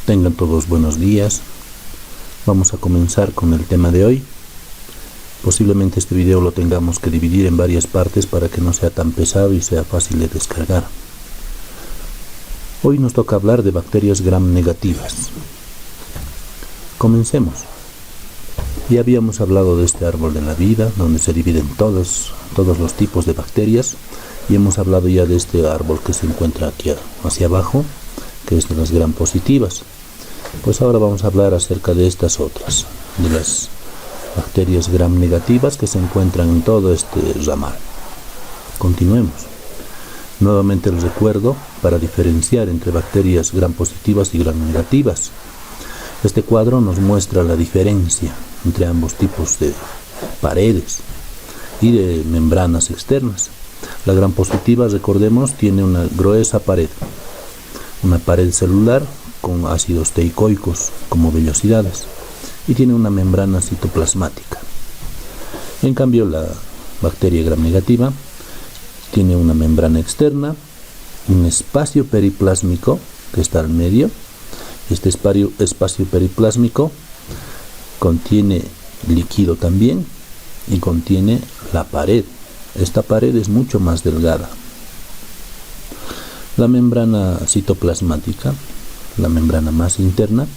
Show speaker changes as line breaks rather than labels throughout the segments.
Tengan todos buenos días. Vamos a comenzar con el tema de hoy. Posiblemente este video lo tengamos que dividir en varias partes para que no sea tan pesado y sea fácil de descargar. Hoy nos toca hablar de bacterias gram negativas. Comencemos. Ya habíamos hablado de este árbol de la vida, donde se dividen todos los tipos de bacterias, y hemos hablado ya de este árbol que se encuentra aquí hacia abajo, que es de las gram positivas. Pues ahora vamos a hablar acerca de estas otras, de las bacterias gram negativas que se encuentran en todo este ramal. Continuemos. Nuevamente les recuerdo para diferenciar entre bacterias gram positivas y gram negativas. Este cuadro nos muestra la diferencia entre ambos tipos de paredes y de membranas externas. La gram positiva, recordemos, tiene una gruesa pared, una pared celular con ácidos teicoicos como vellosidades, y tiene una membrana citoplasmática. En cambio, la bacteria gram negativa tiene una membrana externa, un espacio periplásmico que está al medio. Este espacio periplásmico contiene líquido también y contiene la pared. Esta pared es mucho más delgada. La membrana citoplasmática, la membrana más interna,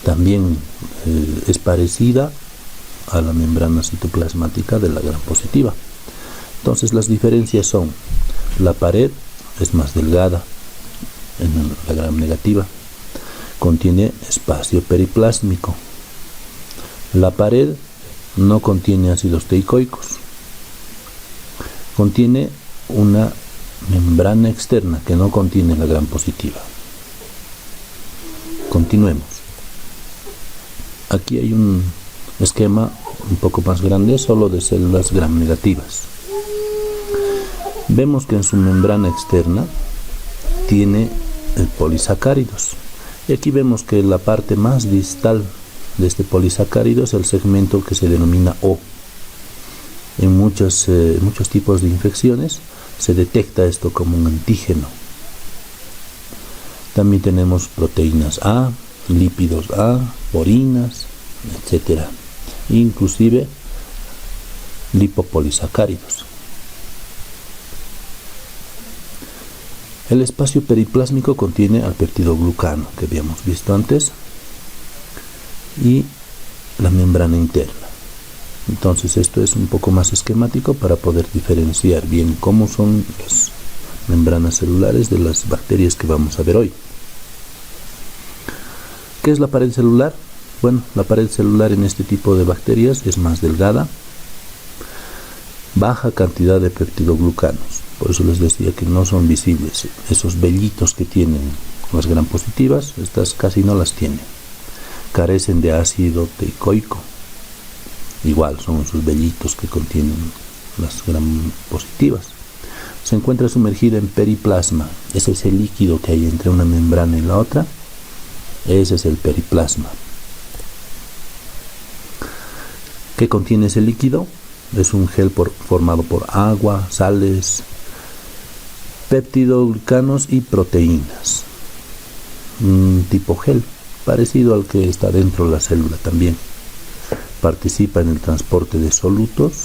también es parecida a la membrana citoplasmática de la gram positiva. Entonces las diferencias son: la pared es más delgada en la gram negativa, contiene espacio periplásmico. La pared no contiene ácidos teicoicos, contiene una membrana externa que no contiene la gram positiva. Continuemos. Aquí hay un esquema un poco más grande solo de células gram negativas. Vemos que en su membrana externa tiene polisacáridos. Y aquí vemos que la parte más distal de este polisacárido es el segmento que se denomina O. En muchos tipos de infecciones se detecta esto como un antígeno. También tenemos proteínas A, lípidos A, porinas, etc. Inclusive lipopolisacáridos. El espacio periplásmico contiene al peptidoglucano que habíamos visto antes y la membrana interna. Entonces esto es un poco más esquemático para poder diferenciar bien cómo son las membranas celulares de las bacterias que vamos a ver hoy. ¿Qué es la pared celular? Bueno, la pared celular en este tipo de bacterias es más delgada, baja cantidad de peptidoglucanos. Por eso les decía que no son visibles. Esos vellitos que tienen las gram positivas, estas casi no las tienen. Carecen de ácido teicoico. Igual son esos vellitos que contienen las gram positivas. Se encuentra sumergida en periplasma. Es ese líquido que hay entre una membrana y la otra. Ese es el periplasma. ¿Qué contiene ese líquido? Es un gel formado por agua, sales, peptidoglucanos y proteínas. Un tipo gel, parecido al que está dentro de la célula también. Participa en el transporte de solutos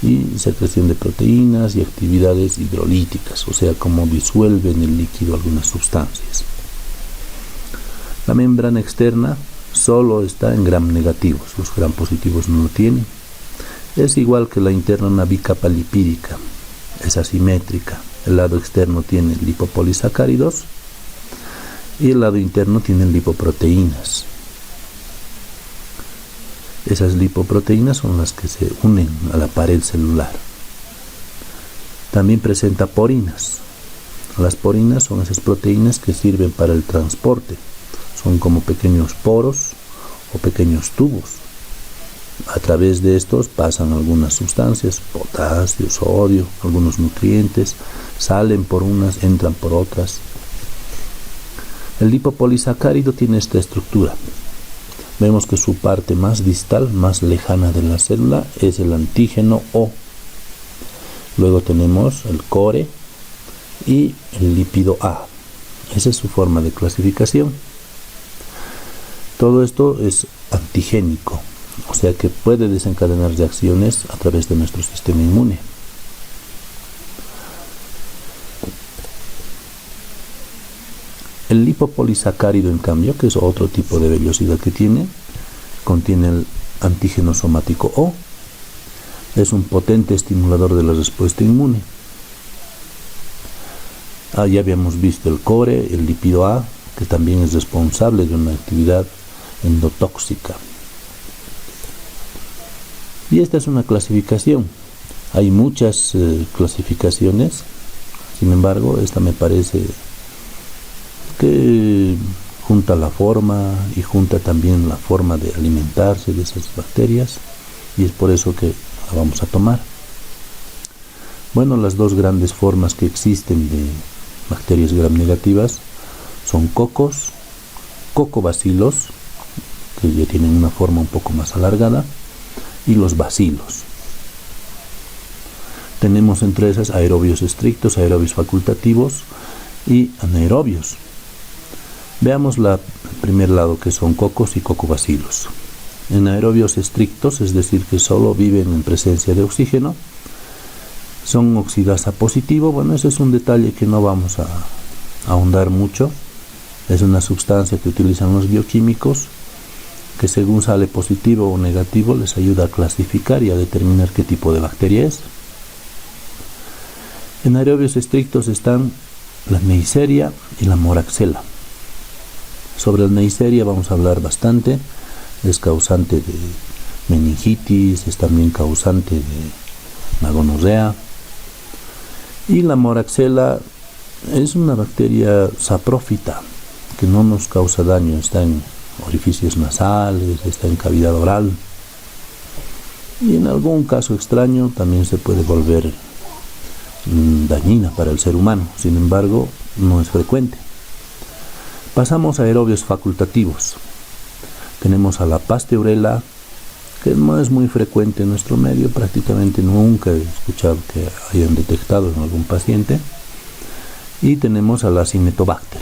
y secreción de proteínas y actividades hidrolíticas, o sea, como disuelve en el líquido algunas sustancias. La membrana externa solo está en gram negativos, los gram positivos no lo tienen. Es igual que la interna, una bicapa lipídica, es asimétrica. El lado externo tiene lipopolisacáridos y el lado interno tiene lipoproteínas. Esas lipoproteínas son las que se unen a la pared celular. También presenta porinas. Las porinas son esas proteínas que sirven para el transporte. Son como pequeños poros o pequeños tubos. A través de estos pasan algunas sustancias, potasio, sodio, algunos nutrientes, salen por unas, entran por otras. El lipopolisacárido tiene esta estructura. Vemos que su parte más distal, más lejana de la célula, es el antígeno O. Luego tenemos el core y el lípido A. Esa es su forma de clasificación. Todo esto es antigénico, o sea que puede desencadenar reacciones a través de nuestro sistema inmune. El lipopolisacárido, en cambio, que es otro tipo de vellosidad que contiene el antígeno somático O, es un potente estimulador de la respuesta inmune. Ya habíamos visto el cobre, el lípido A, que también es responsable de una actividad endotóxica. Y esta es una clasificación. Hay muchas clasificaciones, sin embargo, esta me parece que junta la forma y junta también la forma de alimentarse de esas bacterias, y es por eso que la vamos a tomar. Bueno, las dos grandes formas que existen de bacterias gram negativas son cocobacilos, que ya tienen una forma un poco más alargada, y los bacilos. Tenemos entre esas aerobios estrictos, aerobios facultativos y anaerobios. Veamos el primer lado, que son cocos y cocobacilos. En aerobios estrictos, es decir, que solo viven en presencia de oxígeno, son oxidasa positivo. Bueno, ese es un detalle que no vamos a ahondar mucho. Es una sustancia que utilizan los bioquímicos, que según sale positivo o negativo les ayuda a clasificar y a determinar qué tipo de bacteria es. En aerobios estrictos están la Neisseria y la Moraxella. Sobre la Neisseria vamos a hablar bastante. Es causante de meningitis, es también causante de la gonorrea. Y la Moraxella es una bacteria saprófita que no nos causa daño, está en orificios nasales, está en cavidad oral, y en algún caso extraño también se puede volver dañina para el ser humano. Sin embargo, no es frecuente. Pasamos a aerobios facultativos. Tenemos a la Pasteurella, que no es muy frecuente en nuestro medio, prácticamente nunca he escuchado que hayan detectado en algún paciente. Y tenemos a la Cinetobacter,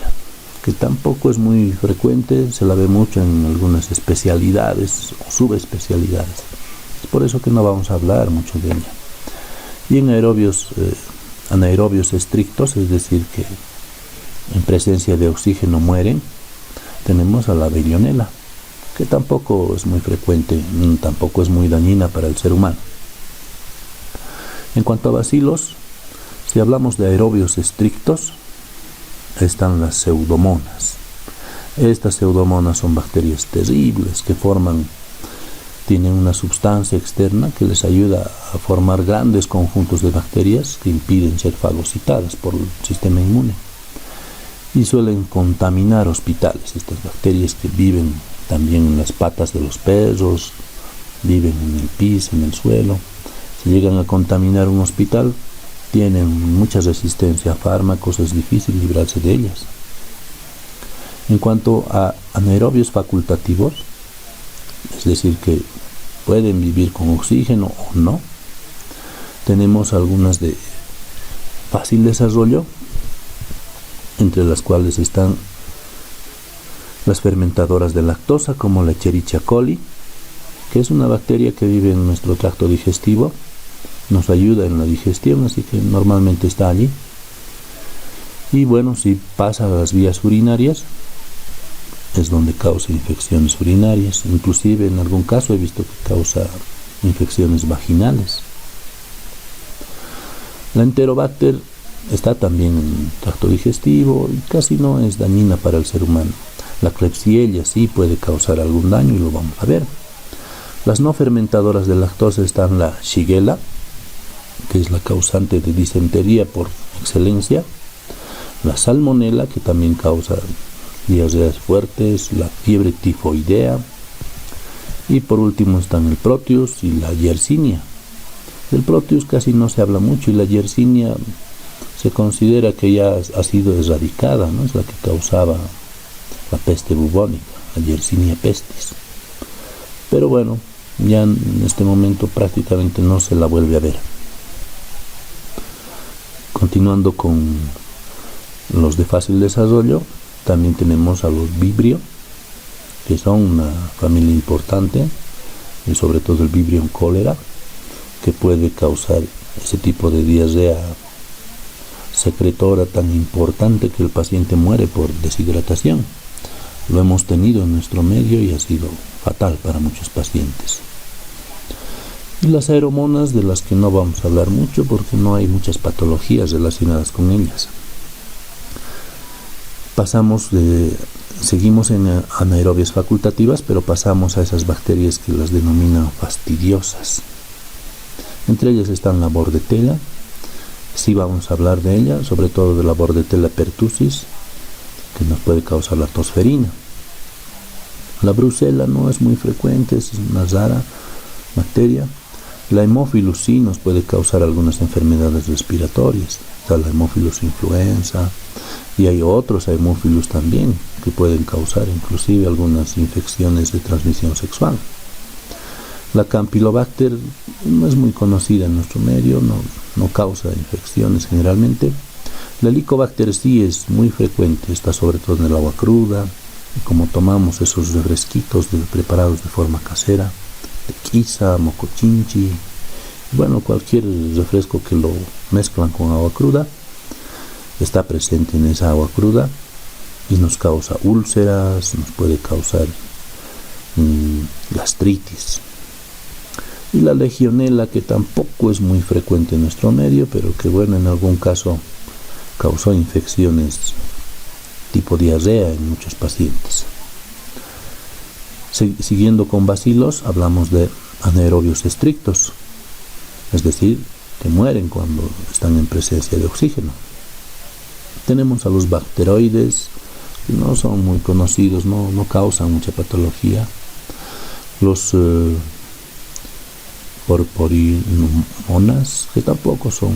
que tampoco es muy frecuente, se la ve mucho en algunas especialidades o subespecialidades. Es por eso que no vamos a hablar mucho de ella. Y en anaerobios estrictos, es decir, que en presencia de oxígeno mueren, tenemos a la Veillonella, que tampoco es muy frecuente, tampoco es muy dañina para el ser humano. En cuanto a bacilos, si hablamos de aerobios estrictos, están las pseudomonas. Estas pseudomonas son bacterias terribles que tienen una sustancia externa que les ayuda a formar grandes conjuntos de bacterias que impiden ser fagocitadas por el sistema inmune. Y suelen contaminar hospitales. Estas bacterias, que viven también en las patas de los perros, viven en el piso, en el suelo. Si llegan a contaminar un hospital, tienen mucha resistencia a fármacos, es difícil librarse de ellas. En cuanto a anaerobios facultativos, es decir, que pueden vivir con oxígeno o no, tenemos algunas de fácil desarrollo, entre las cuales están las fermentadoras de lactosa, como la Escherichia coli, que es una bacteria que vive en nuestro tracto digestivo, nos ayuda en la digestión, así que normalmente está allí. Y bueno, si pasa a las vías urinarias, es donde causa infecciones urinarias. Inclusive en algún caso he visto que causa infecciones vaginales. La Enterobacter está también en el tracto digestivo y casi no es dañina para el ser humano. La Klebsiella sí puede causar algún daño y lo vamos a ver. Las no fermentadoras de lactosa están la Shigella, que es la causante de disentería por excelencia, la Salmonella, que también causa diarreas fuertes, la fiebre tifoidea, y por último están el Proteus y la Yersinia. Del Proteus casi no se habla mucho, y la Yersinia se considera que ya ha sido erradicada, ¿no? Es la que causaba la peste bubónica, la Yersinia pestis. Pero bueno, ya en este momento prácticamente no se la vuelve a ver. Continuando con los de fácil desarrollo, también tenemos a los Vibrio, que son una familia importante, y sobre todo el Vibrio cólera, que puede causar ese tipo de diarrea secretora tan importante que el paciente muere por deshidratación. Lo hemos tenido en nuestro medio y ha sido fatal para muchos pacientes. Y las aeromonas, de las que no vamos a hablar mucho porque no hay muchas patologías relacionadas con ellas. Seguimos en anaerobias facultativas, pero pasamos a esas bacterias que las denominan fastidiosas. Entre ellas están la Bordetella. Sí vamos a hablar de ella, sobre todo de la Bordetella pertussis, que nos puede causar la tosferina. La Brucella no es muy frecuente, es una rara bacteria. La Haemophilus sí nos puede causar algunas enfermedades respiratorias, está la Haemophilus influenza, y hay otros Haemophilus también que pueden causar inclusive algunas infecciones de transmisión sexual. La Campylobacter no es muy conocida en nuestro medio, no causa infecciones generalmente. La Helicobacter sí es muy frecuente, está sobre todo en el agua cruda, y como tomamos esos refresquitos preparados de forma casera, tequiza, mocochinchi, bueno, cualquier refresco que lo mezclan con agua cruda, está presente en esa agua cruda y nos causa úlceras, nos puede causar gastritis. Y la Legionella, que tampoco es muy frecuente en nuestro medio, pero que bueno, en algún caso causó infecciones tipo diarrea en muchos pacientes. Siguiendo con bacilos, hablamos de anaerobios estrictos, es decir, que mueren cuando están en presencia de oxígeno. Tenemos a los bacteroides, que no son muy conocidos, no causan mucha patología. Los porporimonas, que tampoco son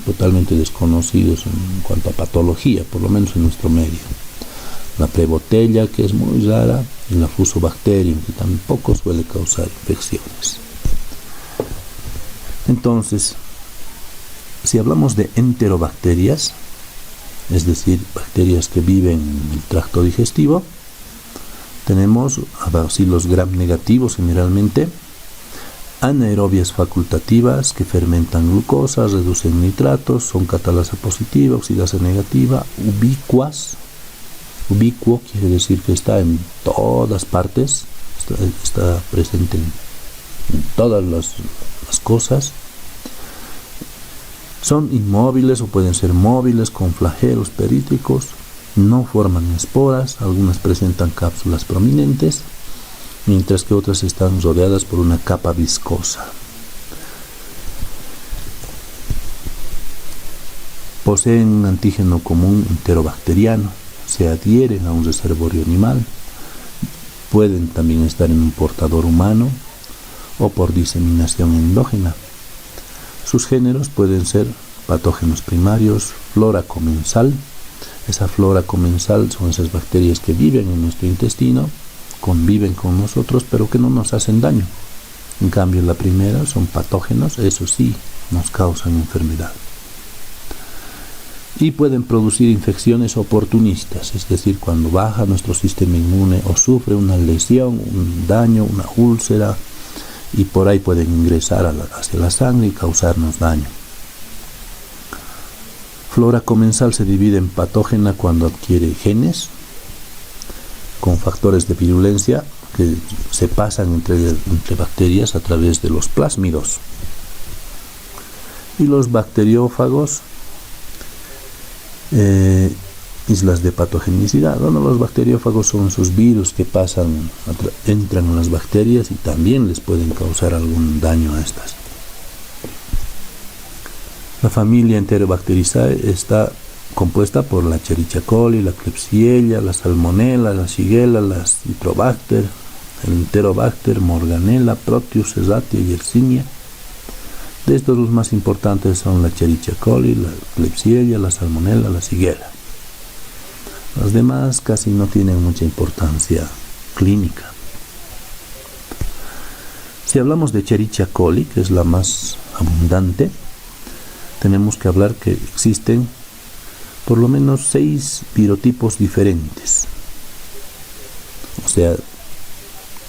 totalmente desconocidos en cuanto a patología, por lo menos en nuestro medio. La Prebotella, que es muy rara, y la Fusobacterium, que tampoco suele causar infecciones. Entonces, si hablamos de enterobacterias, es decir, bacterias que viven en el tracto digestivo, tenemos bacilos gram negativos generalmente, anaerobias facultativas que fermentan glucosa, reducen nitratos, son catalasa positiva, oxidasa negativa, ubicuas. Ubicuo quiere decir que está en todas partes, está presente en todas las cosas. Son inmóviles o pueden ser móviles con flagelos perítricos, no forman esporas, algunas presentan cápsulas prominentes, mientras que otras están rodeadas por una capa viscosa. Poseen un antígeno común enterobacteriano, se adhieren a un reservorio animal, pueden también estar en un portador humano o por diseminación endógena. Sus géneros pueden ser patógenos primarios, flora comensal. Esa flora comensal son esas bacterias que viven en nuestro intestino, conviven con nosotros, pero que no nos hacen daño. En cambio, la primera son patógenos, eso sí, nos causan enfermedad. Y pueden producir infecciones oportunistas, es decir, cuando baja nuestro sistema inmune o sufre una lesión, un daño, una úlcera, y por ahí pueden ingresar hacia la sangre y causarnos daño. Flora comensal se divide en patógena cuando adquiere genes con factores de virulencia que se pasan entre bacterias a través de los plásmidos. Y los bacteriófagos, islas de patogenicidad. Bueno, los bacteriófagos son esos virus que entran en las bacterias y también les pueden causar algún daño a estas. La familia Enterobacteriaceae está compuesta por la Escherichia coli, la Klebsiella, la Salmonella, la Shigella, la Citrobacter, el Enterobacter, Morganella, Proteus, Serratia y Yersinia. De estos, los más importantes son la Escherichia coli, la Klebsiella, la Salmonella, la Shigella. Las demás casi no tienen mucha importancia clínica. Si hablamos de Escherichia coli, que es la más abundante, tenemos que hablar que existen por lo menos 6 virotipos diferentes. sea,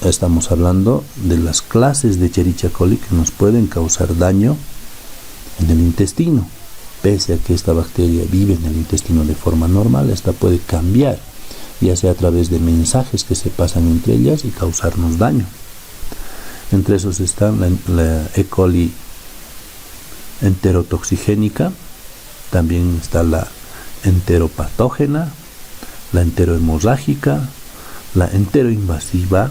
estamos hablando de las clases de Escherichia coli que nos pueden causar daño en el intestino. Pese a que esta bacteria vive en el intestino de forma normal, esta puede cambiar, ya sea a través de mensajes que se pasan entre ellas y causarnos daño. Entre esos están la E. coli enterotoxigénica, también está la enteropatógena, la enterohemorrágica, la enteroinvasiva,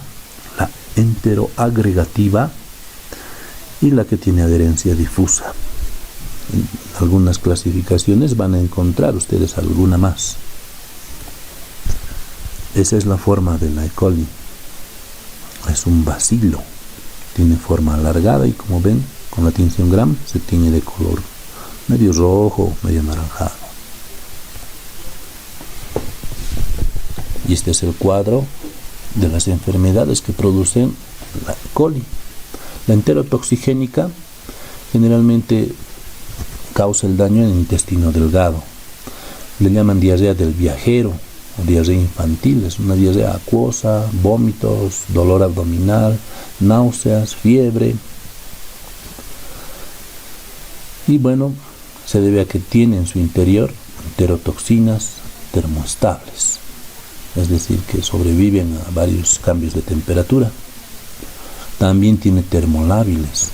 la enteroagregativa y la que tiene adherencia difusa. En algunas clasificaciones van a encontrar ustedes alguna más. Esa es la forma de la E. coli. Es un bacilo. Tiene forma alargada y, como ven, con la tinción Gram se tiñe de color medio rojo, medio anaranjado. Y este es el cuadro de las enfermedades que producen la E. coli. La enterotoxigénica generalmente causa el daño en el intestino delgado. Le llaman diarrea del viajero o diarrea infantil. Es una diarrea acuosa, vómitos, dolor abdominal, náuseas, fiebre. Y bueno, se debe a que tiene en su interior enterotoxinas termoestables, es decir, que sobreviven a varios cambios de temperatura. También tiene termolábiles,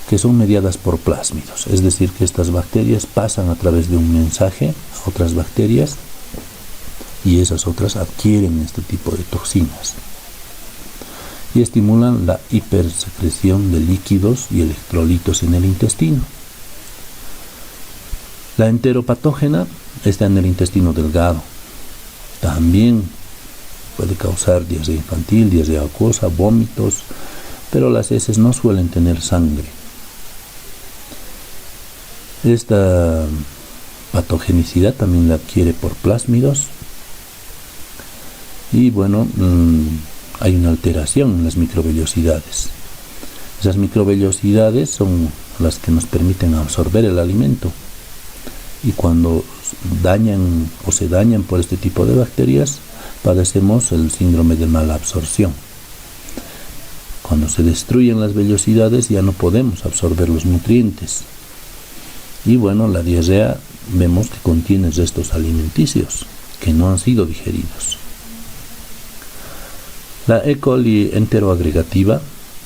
que son mediadas por plásmidos, es decir, que estas bacterias pasan a través de un mensaje a otras bacterias y esas otras adquieren este tipo de toxinas y estimulan la hipersecreción de líquidos y electrolitos en el intestino. La enteropatógena está en el intestino delgado. También puede causar diarrea infantil, diarrea acuosa, vómitos, pero las heces no suelen tener sangre. Esta patogenicidad también la adquiere por plásmidos y bueno, hay una alteración en las microvellosidades. Esas microvellosidades son las que nos permiten absorber el alimento y cuando dañan o se dañan por este tipo de bacterias, padecemos el síndrome de mala absorción. Cuando se destruyen las vellosidades ya no podemos absorber los nutrientes. Y bueno, la diarrea vemos que contiene restos alimenticios que no han sido digeridos. La E. coli enteroagregativa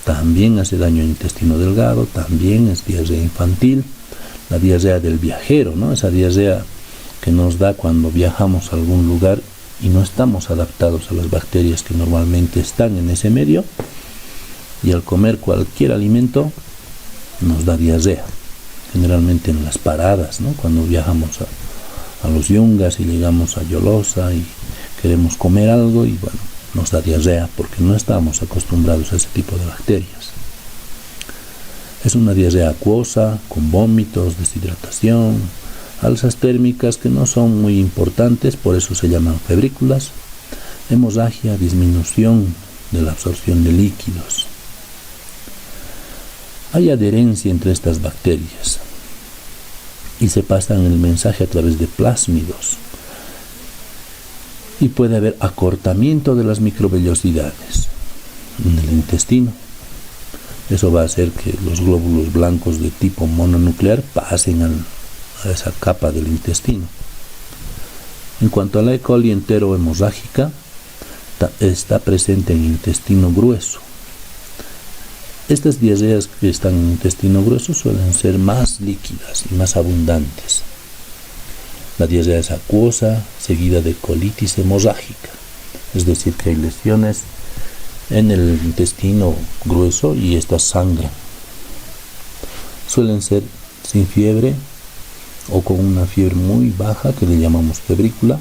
también hace daño al intestino delgado, también es diarrea infantil. La diarrea del viajero, ¿no? Esa diarrea que nos da cuando viajamos a algún lugar y no estamos adaptados a las bacterias que normalmente están en ese medio, y al comer cualquier alimento nos da diarrea, generalmente en las paradas, ¿no? Cuando viajamos a los Yungas y llegamos a Yolosa y queremos comer algo y bueno, nos da diarrea porque no estamos acostumbrados a ese tipo de bacterias. Es una diarrea acuosa, con vómitos, deshidratación, alzas térmicas que no son muy importantes, por eso se llaman febrículas, hemorragia, disminución de la absorción de líquidos. Hay adherencia entre estas bacterias y se pasan el mensaje a través de plásmidos y puede haber acortamiento de las microvellosidades en el intestino. Eso va a hacer que los glóbulos blancos de tipo mononuclear pasen a esa capa del intestino. En cuanto a la E. coli enterohemorrágica, está presente en el intestino grueso. Estas diarreas que están en el intestino grueso suelen ser más líquidas y más abundantes. La diarrea es acuosa, seguida de colitis hemorrágica, es decir, que hay lesiones en el intestino grueso y estas sangran. Suelen ser sin fiebre o con una fiebre muy baja que le llamamos febrícula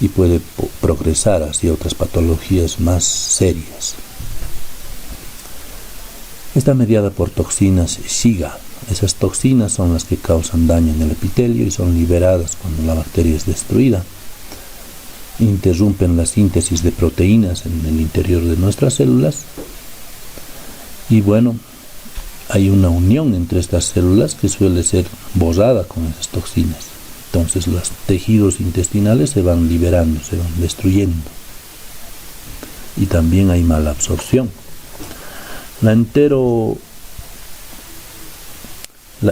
y puede progresar hacia otras patologías más serias. Está mediada por toxinas Shiga. Esas toxinas son las que causan daño en el epitelio y son liberadas cuando la bacteria es destruida. Interrumpen la síntesis de proteínas en el interior de nuestras células y bueno, hay una unión entre estas células que suele ser borrada con esas toxinas. Entonces los tejidos intestinales se van liberando, se van destruyendo. Y también hay mala absorción. La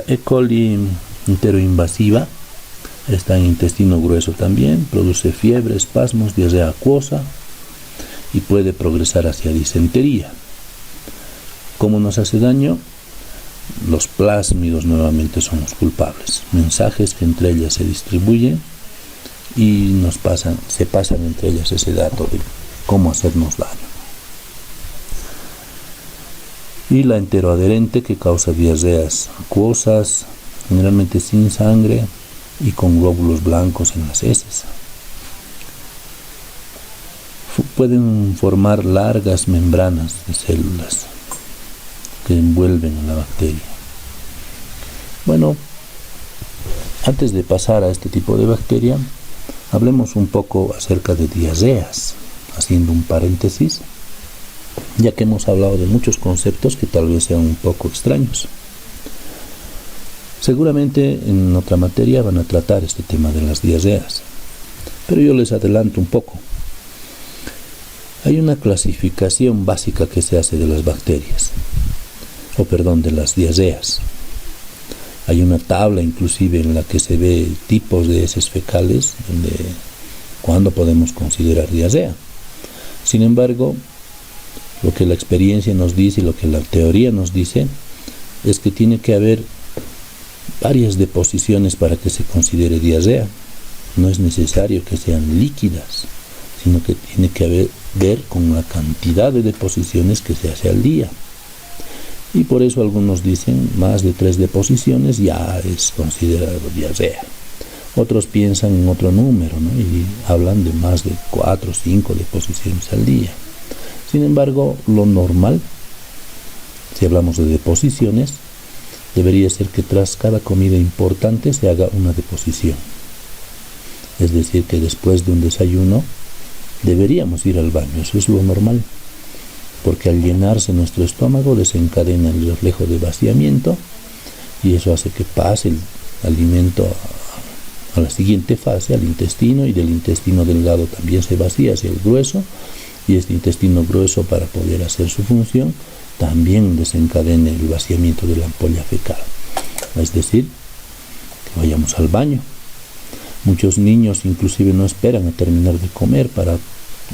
E. coli enteroinvasiva está en intestino grueso también, produce fiebre, espasmos, diarrea acuosa y puede progresar hacia disentería. ¿Cómo nos hace daño? Los plásmidos nuevamente son los culpables. Mensajes que entre ellas se distribuyen y se pasan entre ellas ese dato de cómo hacernos daño. Y la enteroadherente, que causa diarreas acuosas, generalmente sin sangre y con glóbulos blancos en las heces. Pueden formar largas membranas de células que envuelven a la bacteria. Bueno, antes de pasar a este tipo de bacteria, hablemos un poco acerca de diarreas, haciendo un paréntesis, ya que hemos hablado de muchos conceptos que tal vez sean un poco extraños. Seguramente en otra materia van a tratar este tema de las diarreas, pero yo les adelanto un poco. Hay una clasificación básica que se hace de las bacterias, de las diarreas. Hay una tabla inclusive en la que se ve tipos de heces fecales, donde cuándo podemos considerar diarrea. Sin embargo, lo que la experiencia nos dice y lo que la teoría nos dice es que tiene que haber varias deposiciones para que se considere diarrea. No es necesario que sean líquidas, sino que tiene que ver con la cantidad de deposiciones que se hace al día. Y por eso algunos dicen más de 3 deposiciones ya es considerado diarrea. Otros piensan en otro número, ¿no? Y hablan de más de 4 o 5 deposiciones al día. Sin embargo, lo normal, si hablamos de deposiciones, debería ser que tras cada comida importante se haga una deposición. Es decir, que después de un desayuno deberíamos ir al baño, eso es lo normal, porque al llenarse nuestro estómago desencadena el reflejo de vaciamiento y eso hace que pase el alimento a la siguiente fase, al intestino, y del intestino delgado también se vacía hacia el grueso, y este intestino grueso, para poder hacer su función, también desencadena el vaciamiento de la ampolla fecal. Es decir, que vayamos al baño. Muchos niños inclusive no esperan a terminar de comer para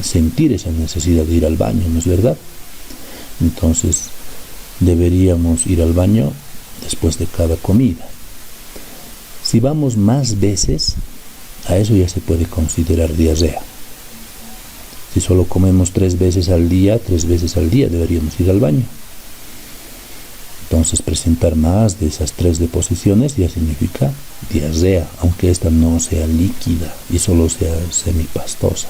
sentir esa necesidad de ir al baño, ¿no es verdad? Entonces, deberíamos ir al baño después de cada comida. Si vamos más veces, a eso ya se puede considerar diarrea. Si solo comemos 3 veces al día deberíamos ir al baño. Entonces, presentar más de esas 3 deposiciones ya significa diarrea, aunque esta no sea líquida y solo sea semipastosa.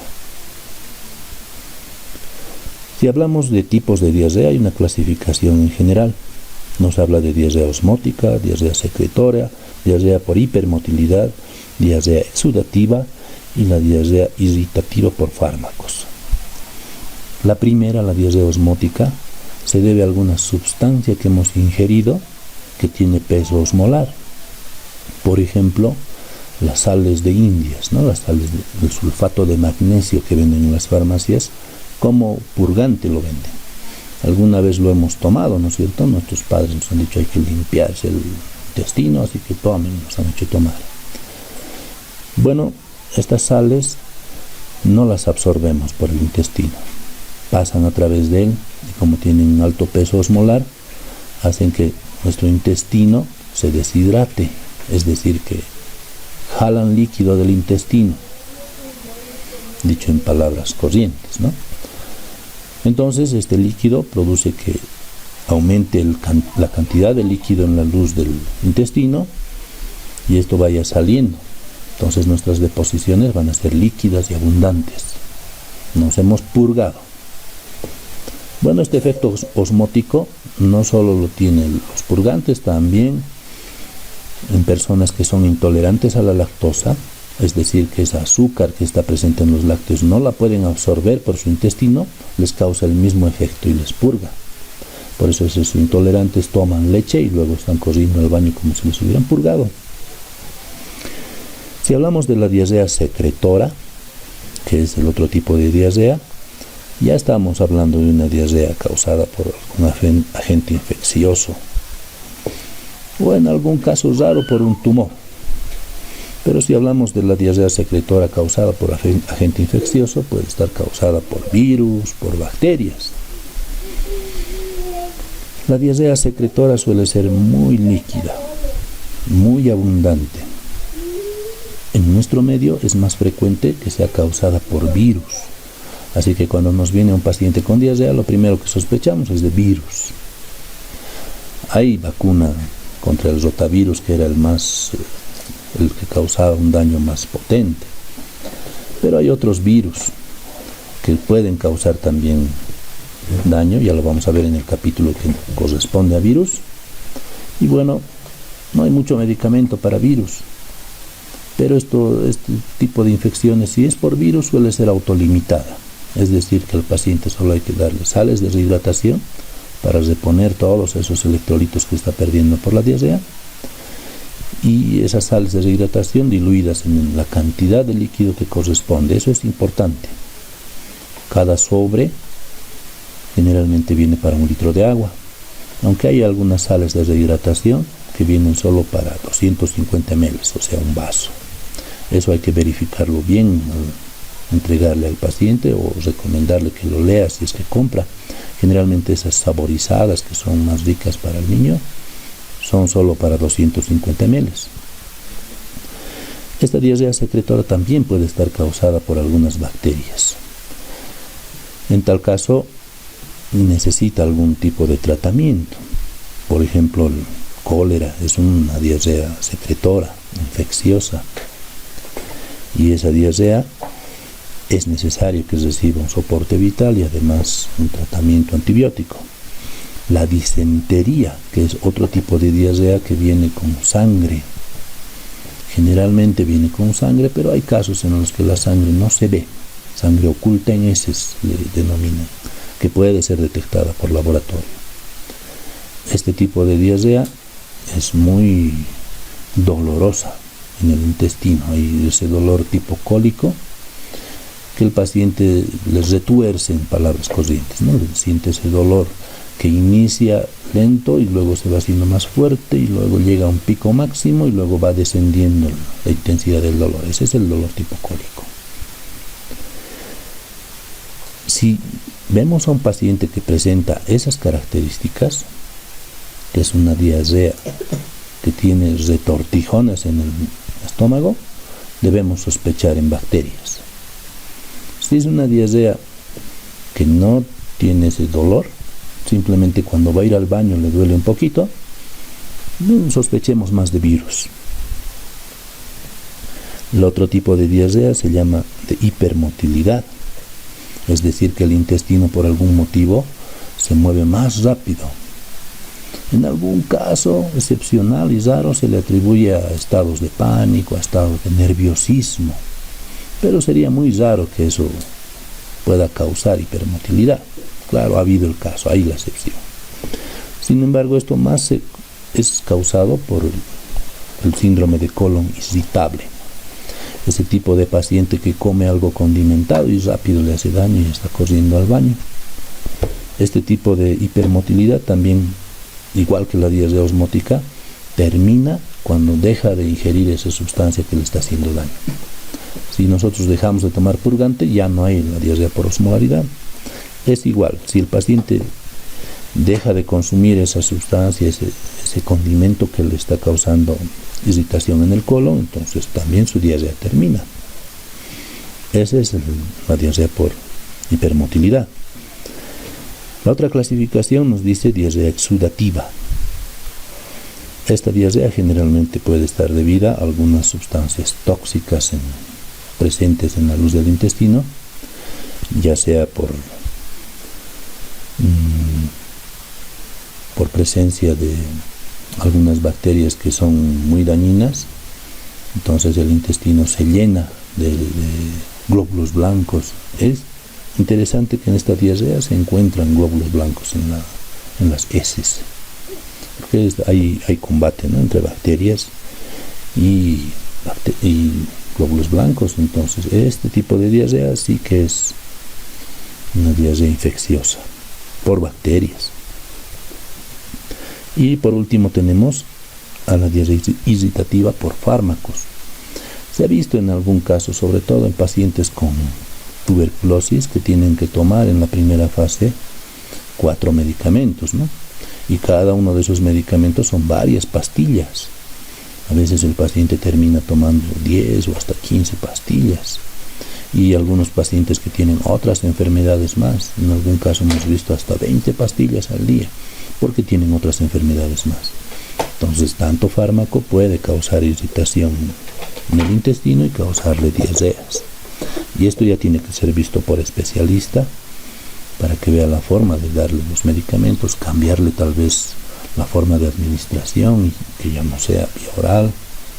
Si hablamos de tipos de diarrea, hay una clasificación en general. Nos habla de diarrea osmótica, diarrea secretoria, diarrea por hipermotilidad, diarrea exudativa y la diarrea irritativa por fármacos. La primera, la diarrea osmótica, se debe a alguna sustancia que hemos ingerido que tiene peso osmolar. Por ejemplo, las sales de Indias, ¿no? Las sales del sulfato de magnesio que venden en las farmacias, como purgante lo venden. Alguna vez lo hemos tomado, ¿no es cierto? Nuestros padres nos han dicho hay que limpiarse el intestino, así que tomen, nos han hecho tomar. Bueno, estas sales no las absorbemos por el intestino, pasan a través de él y como tienen un alto peso osmolar, hacen que nuestro intestino se deshidrate, es decir, que jalan líquido del intestino, dicho en palabras corrientes, ¿no? Entonces este líquido produce que aumente la cantidad de líquido en la luz del intestino y esto vaya saliendo. Entonces nuestras deposiciones van a ser líquidas y abundantes. Nos hemos purgado. Bueno, este efecto osmótico no solo lo tienen los purgantes, también en personas que son intolerantes a la lactosa, es decir, que ese azúcar que está presente en los lácteos no la pueden absorber por su intestino, les causa el mismo efecto y les purga. Por eso esos intolerantes toman leche y luego están corriendo al baño como si les hubieran purgado. Si hablamos de la diarrea secretora, que es el otro tipo de diarrea, ya estamos hablando de una diarrea causada por algún agente infeccioso o en algún caso raro por un tumor. Pero si hablamos de la diarrea secretora causada por agente infeccioso, puede estar causada por virus, por bacterias. La diarrea secretora suele ser muy líquida, muy abundante. En nuestro medio es más frecuente que sea causada por virus. Así que cuando nos viene un paciente con diarrea, lo primero que sospechamos es de virus. Hay vacuna contra el rotavirus, que era el que causaba un daño más potente. Pero hay otros virus que pueden causar también daño, ya lo vamos a ver en el capítulo que corresponde a virus. Y bueno, no hay mucho medicamento para virus, pero este tipo de infecciones, si es por virus, suele ser autolimitada. Es decir, que al paciente solo hay que darle sales de rehidratación para reponer todos esos electrolitos que está perdiendo por la diarrea, y esas sales de rehidratación diluidas en la cantidad de líquido que corresponde. Eso es importante. Cada sobre generalmente viene para 1 litro de agua, aunque hay algunas sales de rehidratación que vienen solo para 250 ml, o sea, un vaso. Eso hay que verificarlo bien, entregarle al paciente o recomendarle que lo lea si es que compra. Generalmente esas saborizadas, que son más ricas para el niño, son solo para 250 ml. Esta diarrea secretora también puede estar causada por algunas bacterias. En tal caso, necesita algún tipo de tratamiento. Por ejemplo, el cólera es una diarrea secretora, infecciosa, y esa diarrea es necesario que reciba un soporte vital y además un tratamiento antibiótico. La disentería, que es otro tipo de diarrea que viene con sangre, generalmente viene con sangre, pero hay casos en los que la sangre no se ve, sangre oculta en heces le denominan, que puede ser detectada por laboratorio. Este tipo de diarrea es muy dolorosa en el intestino. Hay ese dolor tipo cólico que el paciente les retuerce, en palabras corrientes, ¿no? Siente ese dolor que inicia lento y luego se va haciendo más fuerte y luego llega a un pico máximo y luego va descendiendo la intensidad del dolor. Ese es el dolor tipo cólico. Si vemos a un paciente que presenta esas características, que es una diarrea que tiene retortijones en el estómago, debemos sospechar en bacterias. Si es una diarrea que no tiene ese dolor, simplemente cuando va a ir al baño le duele un poquito, sospechemos más de virus. El otro tipo de diarrea se llama de hipermotilidad, es decir, que el intestino por algún motivo se mueve más rápido. En algún caso excepcional y raro se le atribuye a estados de pánico, a estados de nerviosismo, pero sería muy raro que eso pueda causar hipermotilidad. Claro, ha habido el caso, hay la excepción. Sin embargo, esto más es causado por el síndrome de colon irritable. Ese tipo de paciente que come algo condimentado y rápido le hace daño y está corriendo al baño. Este tipo de hipermotilidad también, igual que la diarrea osmótica, termina cuando deja de ingerir esa sustancia que le está haciendo daño. Si nosotros dejamos de tomar purgante, ya no hay la diarrea por osmolaridad. Es igual, si el paciente deja de consumir esa sustancia, ese condimento que le está causando irritación en el colon, entonces también su diarrea termina. Esa es la diarrea por hipermotilidad. La otra clasificación nos dice diarrea exudativa. Esta diarrea generalmente puede estar debida a algunas sustancias tóxicas presentes en la luz del intestino, ya sea por presencia de algunas bacterias que son muy dañinas. Entonces el intestino se llena de glóbulos blancos. Es interesante que en esta diarrea se encuentran glóbulos blancos en las heces, porque hay combate, ¿no?, entre bacterias y glóbulos blancos. Entonces este tipo de diarrea sí que es una diarrea infecciosa por bacterias. Y por último tenemos a la diarrea irritativa por fármacos. Se ha visto en algún caso, sobre todo en pacientes con tuberculosis, que tienen que tomar en la primera fase 4 medicamentos, ¿no? Y cada uno de esos medicamentos son varias pastillas. A veces el paciente termina tomando 10 o hasta 15 pastillas. Y algunos pacientes que tienen otras enfermedades más, en algún caso hemos visto hasta 20 pastillas al día, porque tienen otras enfermedades más. Entonces, tanto fármaco puede causar irritación en el intestino y causarle diarreas. Y esto ya tiene que ser visto por especialista para que vea la forma de darle los medicamentos, cambiarle tal vez la forma de administración, y que ya no sea vía oral,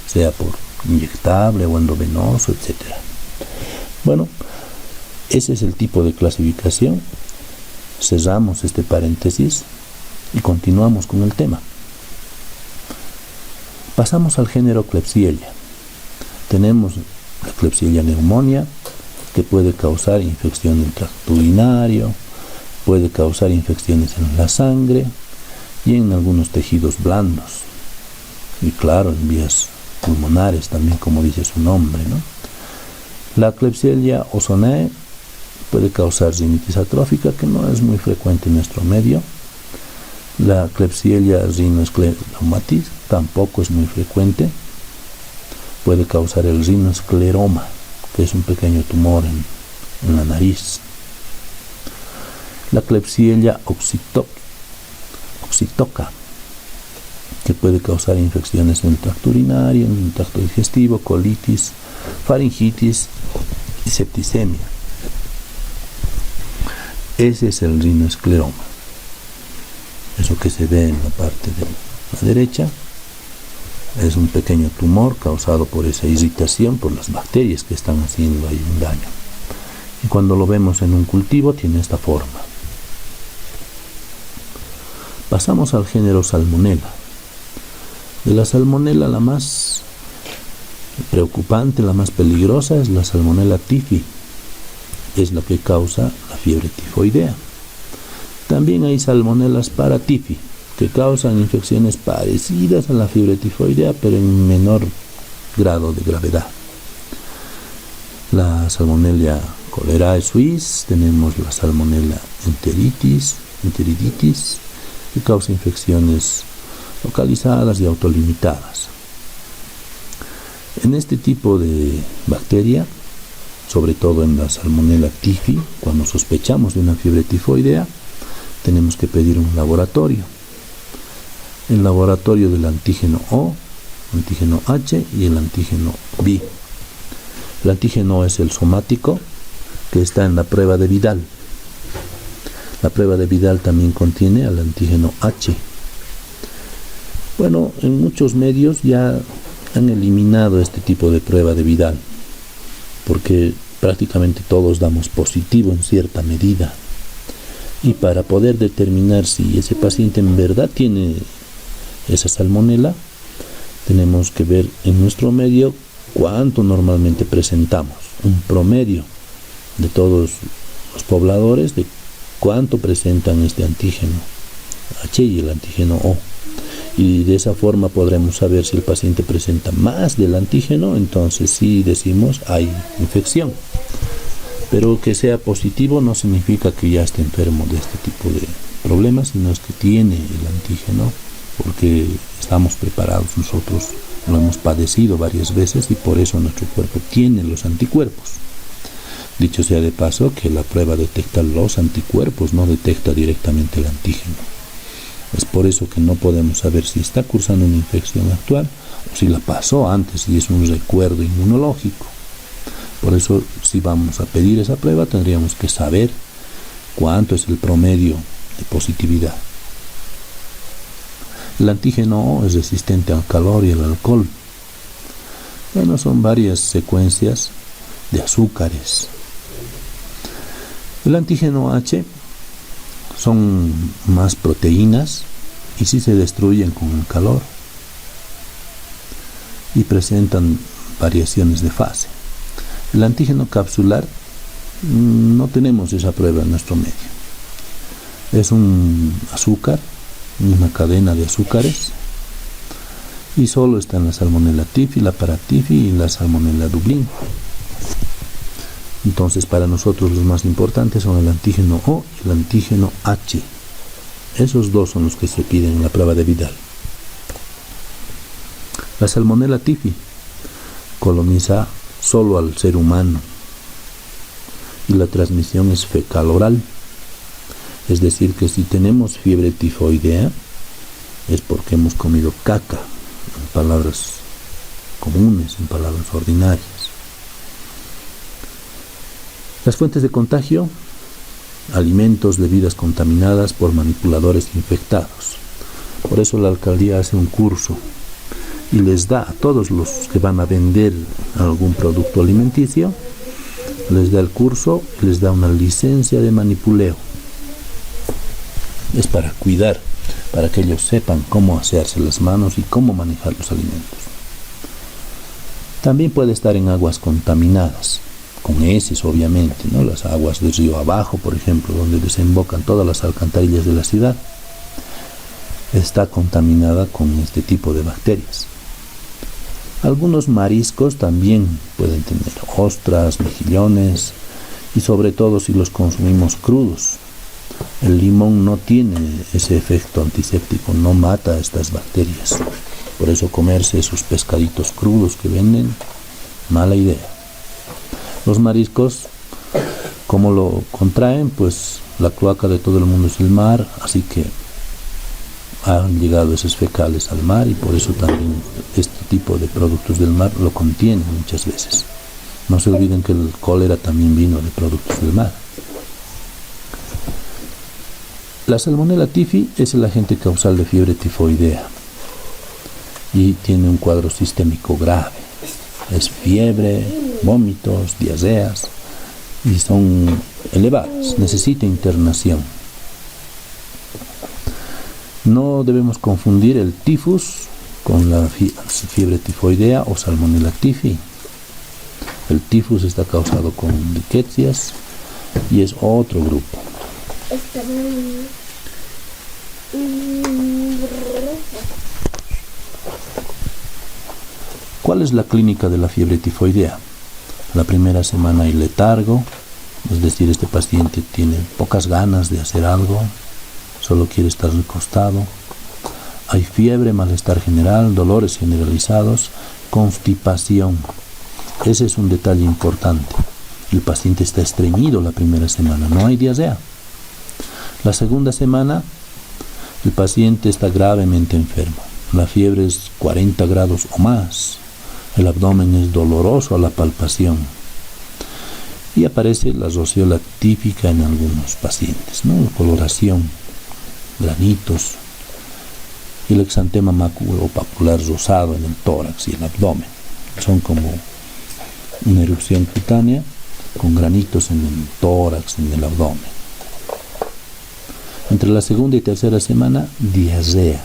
sea por inyectable o endovenoso, etc. Bueno, ese es el tipo de clasificación. Cerramos este paréntesis y continuamos con el tema. Pasamos al género Klebsiella. Tenemos la Klebsiella pneumonia, que puede causar infección del tracto urinario, puede causar infecciones en la sangre y en algunos tejidos blandos. Y claro, en vías pulmonares también, como dice su nombre, ¿no? La Klebsiella ozonae puede causar rinitis atrófica, que no es muy frecuente en nuestro medio. La Klebsiella rhinoescleromatis tampoco es muy frecuente. Puede causar el rinoescleroma, que es un pequeño tumor en la nariz. La Klebsiella oxytoca, que puede causar infecciones en el tracto urinario, en el tracto digestivo, colitis, faringitis y septicemia. Ese es el rinoescleroma. Eso que se ve en la parte de la derecha es un pequeño tumor causado por esa irritación, por las bacterias que están haciendo ahí un daño. Y cuando lo vemos en un cultivo tiene esta forma. Pasamos al género Salmonella. De la Salmonella, la más preocupante, la más peligrosa es la Salmonella typhi. Es la que causa la fiebre tifoidea. También hay Salmonellas paratyphi, que causan infecciones parecidas a la fiebre tifoidea, pero en menor grado de gravedad. La Salmonella cholerae suis, tenemos la Salmonella enteriditis, que causa infecciones localizadas y autolimitadas. En este tipo de bacteria, sobre todo en la Salmonella typhi, cuando sospechamos de una fiebre tifoidea, tenemos que pedir un laboratorio. El laboratorio del antígeno O, antígeno H y el antígeno B. El antígeno O es el somático, que está en la prueba de Vidal. La prueba de Vidal también contiene al antígeno H. Bueno, en muchos medios ya han eliminado este tipo de prueba de Vidal, porque prácticamente todos damos positivo en cierta medida. Y para poder determinar si ese paciente en verdad tiene esa salmonela, tenemos que ver en nuestro medio cuánto normalmente presentamos, un promedio de todos los pobladores de cuánto presentan este antígeno H y el antígeno O. Y de esa forma podremos saber si el paciente presenta más del antígeno, entonces sí decimos hay infección. Pero que sea positivo no significa que ya esté enfermo de este tipo de problemas, sino es que tiene el antígeno, porque estamos preparados nosotros, lo hemos padecido varias veces y por eso nuestro cuerpo tiene los anticuerpos. Dicho sea de paso que la prueba detecta los anticuerpos, no detecta directamente el antígeno. Es por eso que no podemos saber si está cursando una infección actual o si la pasó antes y es un recuerdo inmunológico. Por eso, si vamos a pedir esa prueba, tendríamos que saber cuánto es el promedio de positividad. El antígeno O es resistente al calor y al alcohol. Bueno, son varias secuencias de azúcares. El antígeno H son más proteínas y sí se destruyen con el calor y presentan variaciones de fase. El antígeno capsular no tenemos esa prueba en nuestro medio. Es un azúcar, una cadena de azúcares, y solo están la Salmonella typhi, la Paratyphi y la Salmonella Dublin. Entonces, para nosotros los más importantes son el antígeno O y el antígeno H. Esos dos son los que se piden en la prueba de Vidal. La Salmonella typhi coloniza solo al ser humano y la transmisión es fecal-oral. Es decir, que si tenemos fiebre tifoidea es porque hemos comido caca, en palabras comunes, en palabras ordinarias. Las fuentes de contagio: alimentos, bebidas contaminadas por manipuladores infectados. Por eso la alcaldía hace un curso y les da a todos los que van a vender algún producto alimenticio, les da el curso y les da una licencia de manipuleo. Es para cuidar, para que ellos sepan cómo asearse las manos y cómo manejar los alimentos. También puede estar en aguas contaminadas, con heces obviamente, ¿no? Las aguas del río abajo, por ejemplo, donde desembocan todas las alcantarillas de la ciudad, está contaminada con este tipo de bacterias. Algunos mariscos también pueden tener ostras, mejillones, y sobre todo si los consumimos crudos. El limón no tiene ese efecto antiséptico, no mata a estas bacterias. Por eso comerse esos pescaditos crudos que venden, mala idea. Los mariscos, ¿cómo lo contraen? Pues la cloaca de todo el mundo es el mar, así que han llegado esos fecales al mar y por eso también este tipo de productos del mar lo contienen muchas veces. No se olviden que el cólera también vino de productos del mar. La Salmonella typhi es el agente causal de fiebre tifoidea y tiene un cuadro sistémico grave. Es fiebre, vómitos, diarreas y son elevadas, necesita internación. No debemos confundir el tifus con la fiebre tifoidea o Salmonella typhi. El tifus está causado con riquecias y es otro grupo. ¿Cuál es la clínica de la fiebre tifoidea? La primera semana hay letargo, es decir, este paciente tiene pocas ganas de hacer algo, solo quiere estar recostado. Hay fiebre, malestar general, dolores generalizados, constipación. Ese es un detalle importante. El paciente está estreñido la primera semana, no hay diarrea. La segunda semana, el paciente está gravemente enfermo. La fiebre es 40 grados o más. El abdomen es doloroso a la palpación. Y aparece la rociola típica en algunos pacientes, ¿no? Coloración, granitos, y el exantema maculopapular rosado en el tórax y el abdomen. Son como una erupción cutánea con granitos en el tórax, en el abdomen. Entre la segunda y tercera semana, diarrea.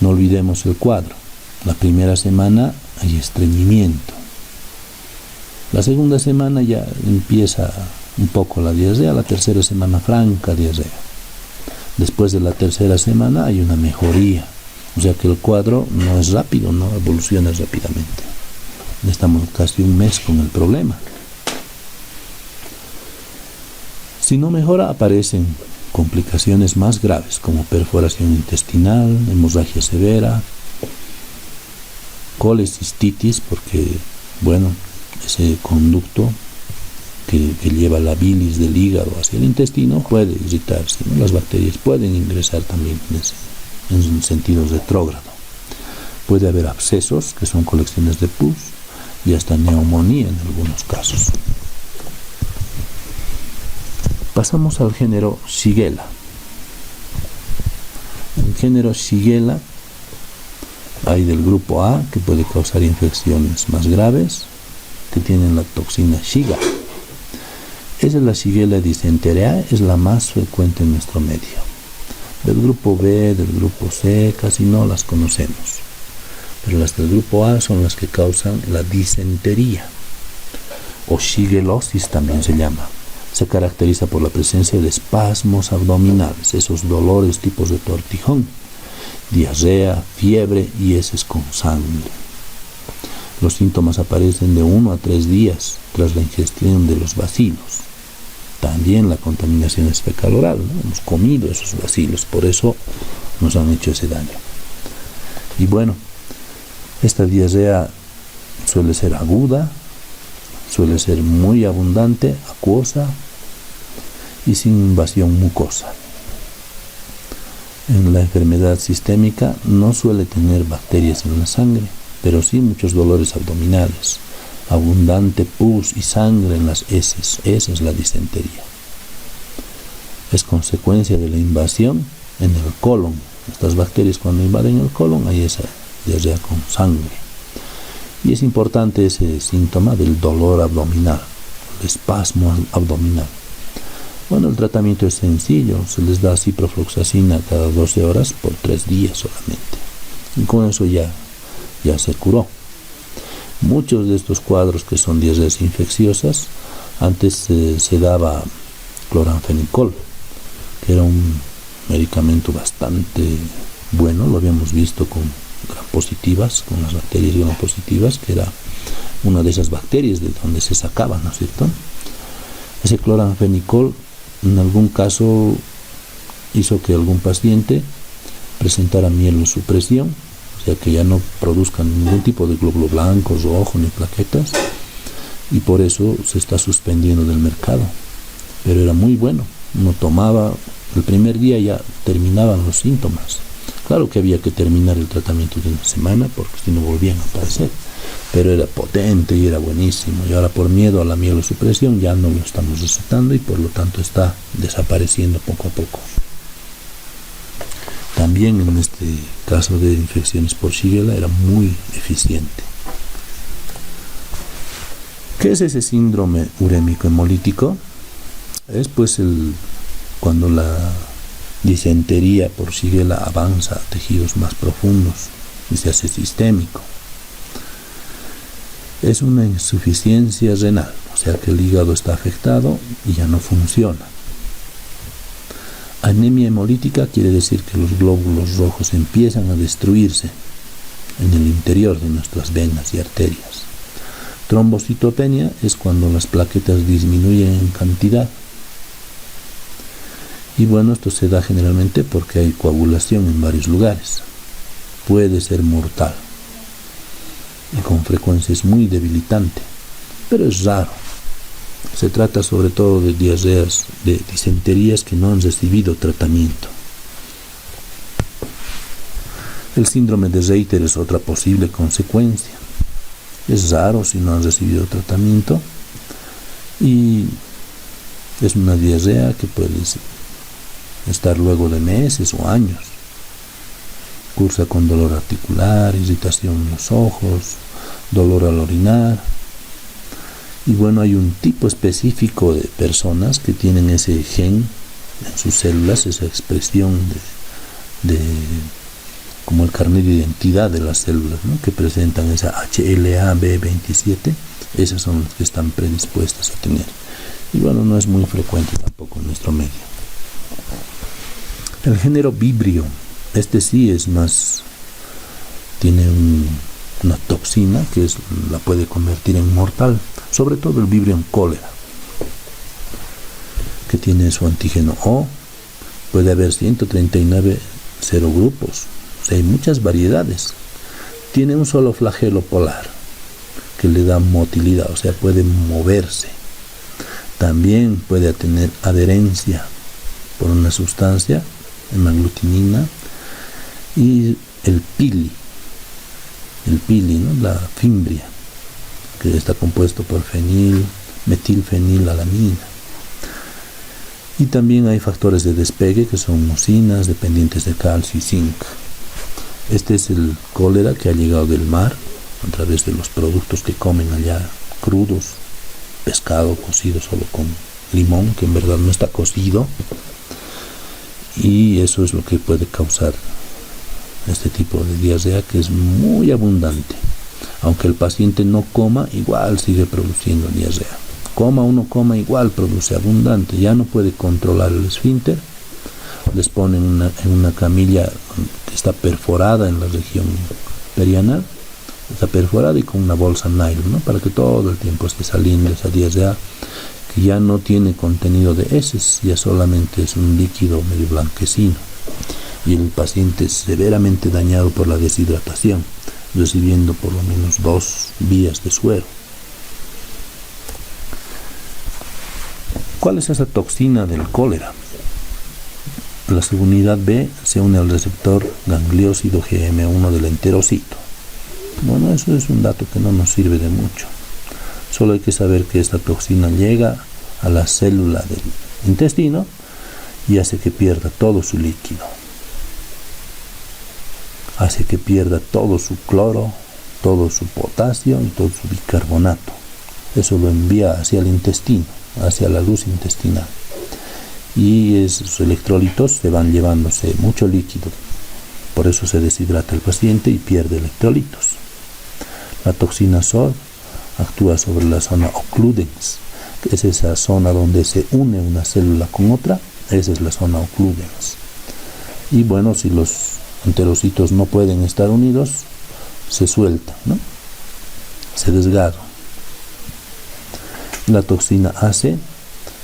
No olvidemos el cuadro. La primera semana hay estreñimiento. La segunda semana ya empieza un poco la diarrea, la tercera semana franca diarrea. Después de la tercera semana hay una mejoría. O sea que el cuadro no es rápido, no evoluciona rápidamente. Estamos casi un mes con el problema. Si no mejora, aparecen complicaciones más graves como perforación intestinal, hemorragia severa, colecistitis, porque, bueno, ese conducto que lleva la bilis del hígado hacia el intestino puede irritarse, ¿no? Las bacterias pueden ingresar también en sentido retrógrado. Puede haber abscesos, que son colecciones de pus, y hasta neumonía en algunos casos. Pasamos al género Shigella. El género Shigella hay del grupo A, que puede causar infecciones más graves, que tienen la toxina Shiga. Esa es la Shigella dysenteriae, es la más frecuente en nuestro medio. Del grupo B, del grupo C, casi no las conocemos. pero las del grupo A son las que causan la disentería, o shigellosis también se llama. Se caracteriza por la presencia de espasmos abdominales, esos dolores tipos de tortijón, diarrea, fiebre y heces con sangre. Los síntomas aparecen de 1 a 3 días tras la ingestión de los bacilos. También la contaminación es fecal oral, ¿no? Hemos comido esos bacilos, por eso nos han hecho ese daño. Y bueno, esta diarrea suele ser aguda, suele ser muy abundante, acuosa y sin invasión mucosa. En la enfermedad sistémica no suele tener bacterias en la sangre, pero sí muchos dolores abdominales, abundante pus y sangre en las heces. Esa es la disentería. Es consecuencia de la invasión en el colon. Estas bacterias, cuando invaden el colon, hay esa diarrea con sangre. Y es importante ese síntoma del dolor abdominal, el espasmo abdominal. Bueno, el tratamiento es sencillo, se les da ciprofloxacina cada 12 horas por 3 días solamente. Y con eso ya se curó. Muchos de estos cuadros que son diarreas infecciosas, antes se daba cloranfenicol, que era un medicamento bastante bueno, lo habíamos visto con gram positivas, con las bacterias gram positivas, que era una de esas bacterias de donde se sacaban, ¿no es cierto? Ese cloranfenicol en algún caso hizo que algún paciente presentara mielosupresión, o sea que ya no produzcan ningún tipo de glóbulo blanco, rojo ni plaquetas, y por eso se está suspendiendo del mercado. Pero era muy bueno, uno tomaba, el primer día ya terminaban los síntomas. Claro que había que terminar el tratamiento de una semana porque si no volvían a aparecer, pero era potente y era buenísimo. Y ahora por miedo a la mielosupresión ya no lo estamos recetando y por lo tanto está desapareciendo poco a poco. También en este caso de infecciones por Shigella era muy eficiente. ¿Qué es ese síndrome urémico hemolítico? Es pues cuando la disentería por Shigella avanza a tejidos más profundos y se hace sistémico. Es una insuficiencia renal, o sea que el hígado está afectado y ya no funciona. Anemia hemolítica quiere decir que los glóbulos rojos empiezan a destruirse en el interior de nuestras venas y arterias. Trombocitopenia es cuando las plaquetas disminuyen en cantidad. Y bueno, esto se da generalmente porque hay coagulación en varios lugares. Puede ser mortal y con frecuencia es muy debilitante, pero es raro. Se trata sobre todo de diarreas, de disenterías que no han recibido tratamiento. El síndrome de Reiter es otra posible consecuencia. Es raro si no han recibido tratamiento y es una diarrea que puede estar luego de meses o años. Cursa con dolor articular, irritación en los ojos, dolor al orinar. Y bueno, hay un tipo específico de personas que tienen ese gen en sus células, esa expresión de como el carnet de identidad de las células, ¿no? Que presentan esa HLA-B27, esas son las que están predispuestas a tener. Y bueno, no es muy frecuente tampoco en nuestro medio. El género Vibrio, este sí es más, tiene una toxina que la puede convertir en mortal, sobre todo el Vibrio cólera, que tiene su antígeno O, puede haber 139 serogrupos, o sea, hay muchas variedades. Tiene un solo flagelo polar que le da motilidad, o sea, puede moverse. También puede tener adherencia por una sustancia, hemaglutinina, y el pili, ¿no? La fimbria, que está compuesto por metilfenilalanina. Y también hay factores de despegue que son mucinas dependientes de calcio y zinc. Este es el cólera que ha llegado del mar a través de los productos que comen allá crudos, pescado cocido solo con limón, que en verdad no está cocido, y eso es lo que puede causar este tipo de diarrea que es muy abundante. Aunque el paciente no coma, igual sigue produciendo diarrea. Coma o no coma, igual produce abundante. Ya no puede controlar el esfínter. Les ponen en una camilla que está perforada en la región perianal. Está perforada y con una bolsa nylon, ¿no? Para que todo el tiempo esté saliendo esa diarrea que ya no tiene contenido de heces, ya solamente es un líquido medio blanquecino. Y el paciente es severamente dañado por la deshidratación, recibiendo por lo menos 2 vías de suero. ¿Cuál es esa toxina del cólera? La subunidad B se une al receptor gangliósido GM1 del enterocito. Bueno, eso es un dato que no nos sirve de mucho. Solo hay que saber que esta toxina llega a la célula del intestino y hace que pierda todo su líquido. Hace que pierda todo su cloro, todo su potasio y todo su bicarbonato. Eso lo envía hacia el intestino, hacia la luz intestinal. Y esos electrolitos se van llevándose mucho líquido. Por eso se deshidrata el paciente y pierde electrolitos. La toxina SOD actúa sobre la zona occludens, que es esa zona donde se une una célula con otra. Esa es la zona occludens. Y bueno, si los enterocitos no pueden estar unidos, se sueltan, ¿no? Se desgarran. La toxina AC,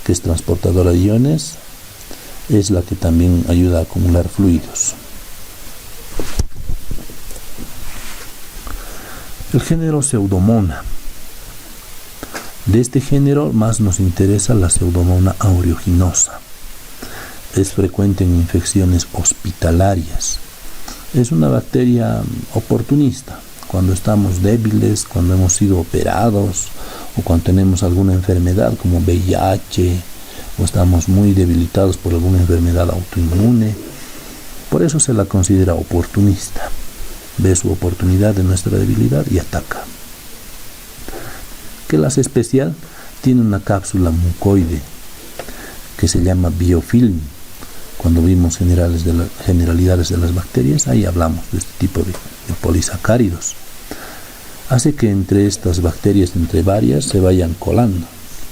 que es transportadora de iones, es la que también ayuda a acumular fluidos. El género Pseudomonas. De este género más nos interesa la Pseudomonas aeruginosa. Es frecuente en infecciones hospitalarias. Es una bacteria oportunista. Cuando estamos débiles, cuando hemos sido operados o cuando tenemos alguna enfermedad como VIH o estamos muy debilitados por alguna enfermedad autoinmune. Por eso se la considera oportunista. Ve su oportunidad de nuestra debilidad y ataca. ¿Qué la hace especial? Tiene una cápsula mucoide que se llama biofilm. Cuando vimos generalidades de las bacterias, ahí hablamos de este tipo de polisacáridos. Hace que entre estas bacterias, entre varias, se vayan colando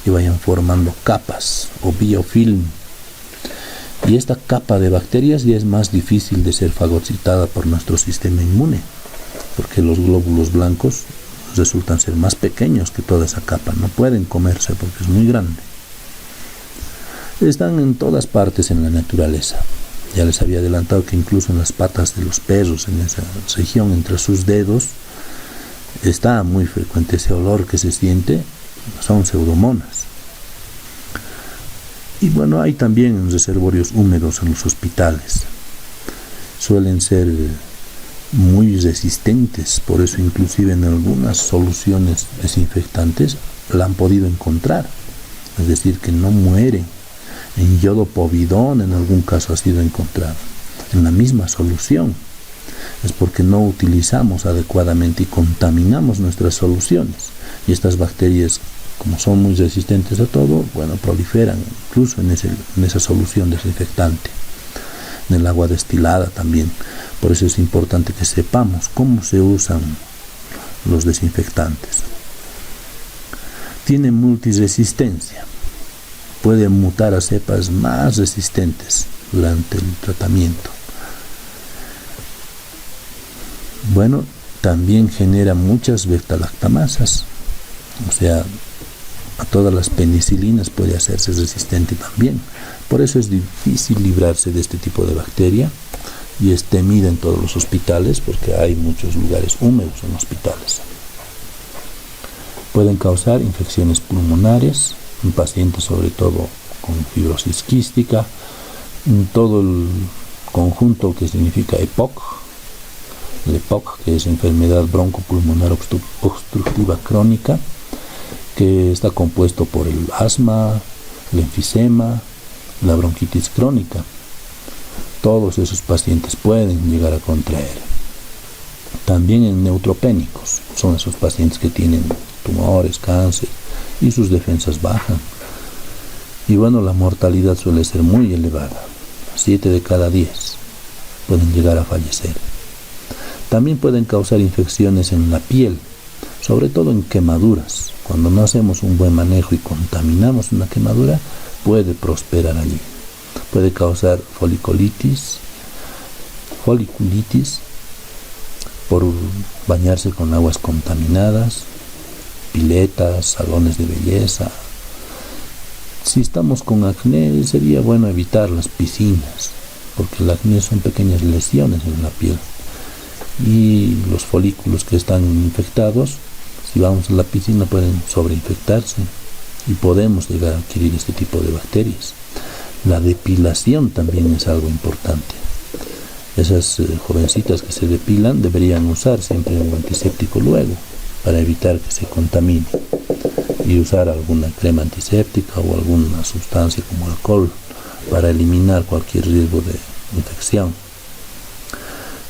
y vayan formando capas o biofilm. Y esta capa de bacterias ya es más difícil de ser fagocitada por nuestro sistema inmune, porque los glóbulos blancos resultan ser más pequeños que toda esa capa, no pueden comerse porque es muy grande. Están en todas partes en la naturaleza. Ya les había adelantado que incluso en las patas de los perros, en esa región entre sus dedos, está muy frecuente ese olor que se siente, son pseudomonas. Y bueno, hay también reservorios húmedos en los hospitales. Suelen ser muy resistentes, por eso inclusive en algunas soluciones desinfectantes la han podido encontrar. Es decir, que no mueren. En yodo povidón en algún caso ha sido encontrado, en la misma solución. Es porque no utilizamos adecuadamente y contaminamos nuestras soluciones. Y estas bacterias, como son muy resistentes a todo, bueno, proliferan incluso en esa solución desinfectante. En el agua destilada también. Por eso es importante que sepamos cómo se usan los desinfectantes. Tiene multiresistencia. Puede mutar a cepas más resistentes durante el tratamiento. Bueno, también genera muchas beta-lactamasas, o sea, a todas las penicilinas puede hacerse resistente también. Por eso es difícil librarse de este tipo de bacteria y es temida en todos los hospitales porque hay muchos lugares húmedos en hospitales. Pueden causar infecciones pulmonares en pacientes sobre todo con fibrosis quística, en todo el conjunto que significa EPOC, el EPOC, que es enfermedad broncopulmonar obstructiva crónica, que está compuesto por el asma, el enfisema, la bronquitis crónica. Todos esos pacientes pueden llegar a contraer. También en neutropénicos, son esos pacientes que tienen tumores, cáncer y sus defensas bajan. Y bueno, la mortalidad suele ser muy elevada. 7 de cada 10 pueden llegar a fallecer. También pueden causar infecciones en la piel, sobre todo en quemaduras. Cuando no hacemos un buen manejo y contaminamos una quemadura, puede prosperar allí. Puede causar foliculitis por bañarse con aguas contaminadas, piletas, salones de belleza. Si estamos con acné, sería bueno evitar las piscinas, porque el acné son pequeñas lesiones en la piel. Y los folículos que están infectados, si vamos a la piscina, pueden sobreinfectarse y podemos llegar a adquirir este tipo de bacterias. La depilación también es algo importante. Esas jovencitas que se depilan deberían usar siempre un antiséptico luego, para evitar que se contamine, y usar alguna crema antiséptica o alguna sustancia como alcohol para eliminar cualquier riesgo de infección.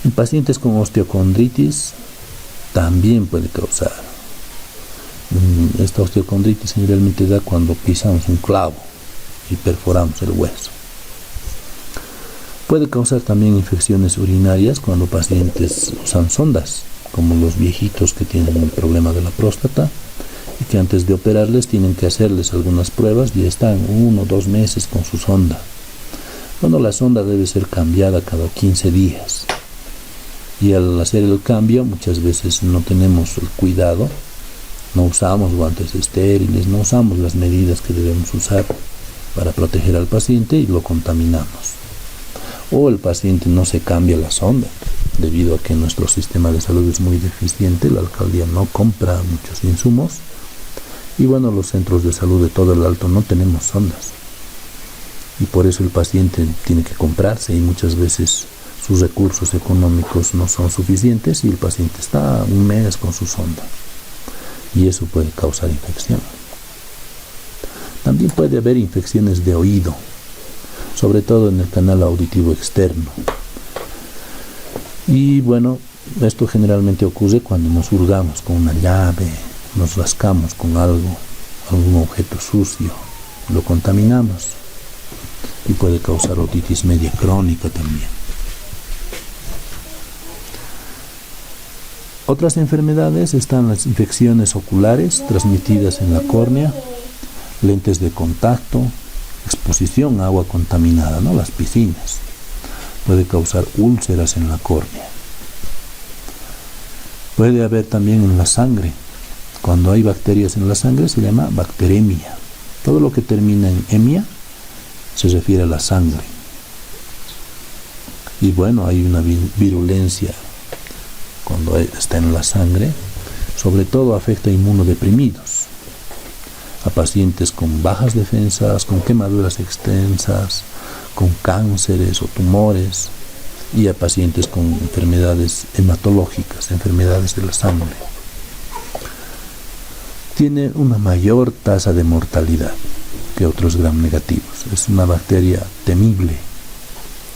En pacientes con osteocondritis también puede causar. Esta osteocondritis generalmente da cuando pisamos un clavo y perforamos el hueso. Puede causar también infecciones urinarias cuando pacientes usan sondas, como los viejitos que tienen un problema de la próstata y que antes de operarles tienen que hacerles algunas pruebas y están 1 o 2 meses con su sonda. Bueno, la sonda debe ser cambiada cada 15 días. Y al hacer el cambio muchas veces no tenemos el cuidado, no usamos guantes estériles, no usamos las medidas que debemos usar para proteger al paciente y lo contaminamos. O el paciente no se cambia la sonda, debido a que nuestro sistema de salud es muy deficiente, la alcaldía no compra muchos insumos y bueno, los centros de salud de todo el Alto no tenemos sondas. Y por eso el paciente tiene que comprarse y muchas veces sus recursos económicos no son suficientes y el paciente está 1 mes con su sonda y eso puede causar infección. También puede haber infecciones de oído, sobre todo en el canal auditivo externo. Y bueno, esto generalmente ocurre cuando nos hurgamos con una llave, nos rascamos con algún objeto sucio, lo contaminamos y puede causar otitis media crónica también. Otras enfermedades están las infecciones oculares transmitidas en la córnea, lentes de contacto, exposición a agua contaminada, las piscinas. Puede causar úlceras en la córnea. Puede haber también en la sangre. Cuando hay bacterias en la sangre se llama bacteremia. Todo lo que termina en emia se refiere a la sangre. Y bueno, hay una virulencia cuando está en la sangre, sobre todo afecta a inmunodeprimidos, a pacientes con bajas defensas, con quemaduras extensas, con cánceres o tumores, y a pacientes con enfermedades hematológicas, enfermedades de la sangre. Tiene una mayor tasa de mortalidad que otros gram negativos. Es una bacteria temible,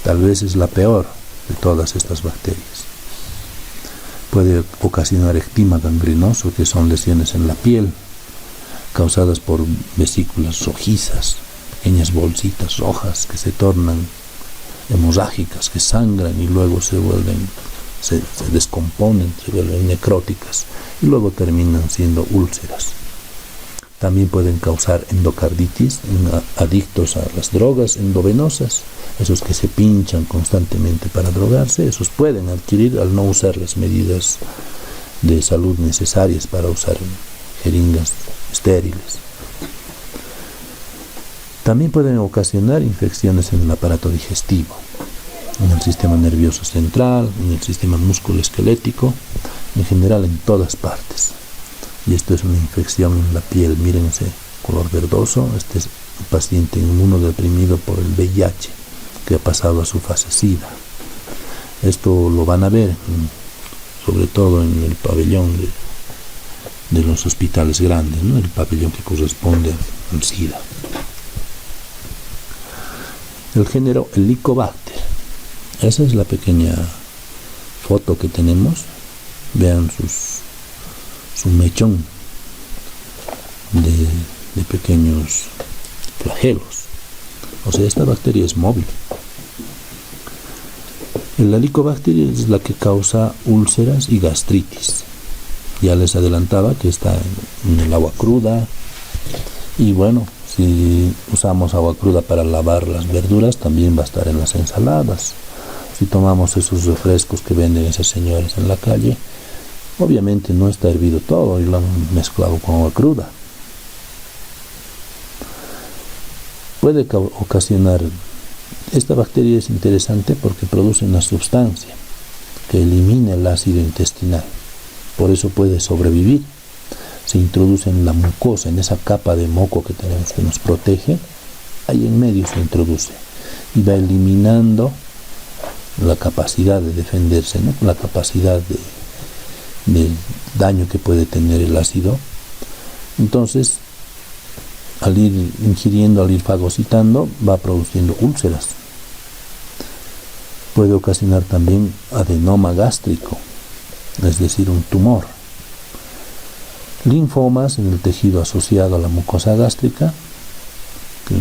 tal vez es la peor de todas estas bacterias. Puede ocasionar ectima gangrenoso, que son lesiones en la piel, causadas por vesículas rojizas, pequeñas bolsitas rojas que se tornan hemorrágicas, que sangran y luego se descomponen, se vuelven necróticas y luego terminan siendo úlceras. También pueden causar endocarditis en adictos a las drogas endovenosas, esos que se pinchan constantemente para drogarse, esos pueden adquirir al no usar las medidas de salud necesarias para usar jeringas estériles. También pueden ocasionar infecciones en el aparato digestivo, en el sistema nervioso central, en el sistema musculoesquelético, en general en todas partes. Y esto es una infección en la piel, miren ese color verdoso, este es un paciente inmunodeprimido por el VIH que ha pasado a su fase SIDA. Esto lo van a ver sobre todo en el pabellón de los hospitales grandes, el pabellón que corresponde al SIDA. El género Helicobacter, esa es la pequeña foto que tenemos. Vean su mechón de pequeños flagelos. O sea, esta bacteria es móvil. El Helicobacter es la que causa úlceras y gastritis. Ya les adelantaba que está en el agua cruda. Y bueno, si usamos agua cruda para lavar las verduras, también va a estar en las ensaladas. Si tomamos esos refrescos que venden esas señoras en la calle, obviamente no está hervido todo y lo han mezclado con agua cruda. Puede ocasionar. Esta bacteria es interesante porque produce una sustancia que elimina el ácido intestinal. Por eso puede sobrevivir. Se introduce en la mucosa, en esa capa de moco que tenemos que nos protege. Ahí en medio se introduce y va eliminando la capacidad de defenderse, ¿no? La capacidad de daño que puede tener el ácido. Entonces, al ir ingiriendo, al ir fagocitando, va produciendo úlceras. Puede ocasionar también adenoma gástrico, es decir, un tumor. Linfomas en el tejido asociado a la mucosa gástrica, que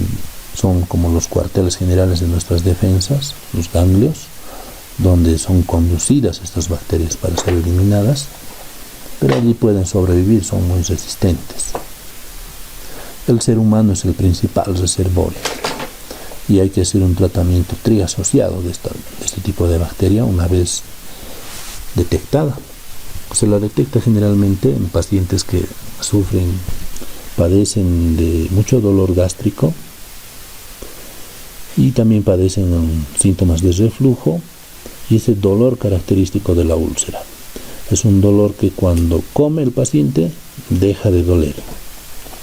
son como los cuarteles generales de nuestras defensas, los ganglios, donde son conducidas estas bacterias para ser eliminadas, pero allí pueden sobrevivir, son muy resistentes. El ser humano es el principal reservorio y hay que hacer un tratamiento triasociado de este tipo de bacteria una vez detectada. Se la detecta generalmente en pacientes que padecen de mucho dolor gástrico y también padecen síntomas de reflujo y ese dolor característico de la úlcera. Es un dolor que cuando come el paciente deja de doler.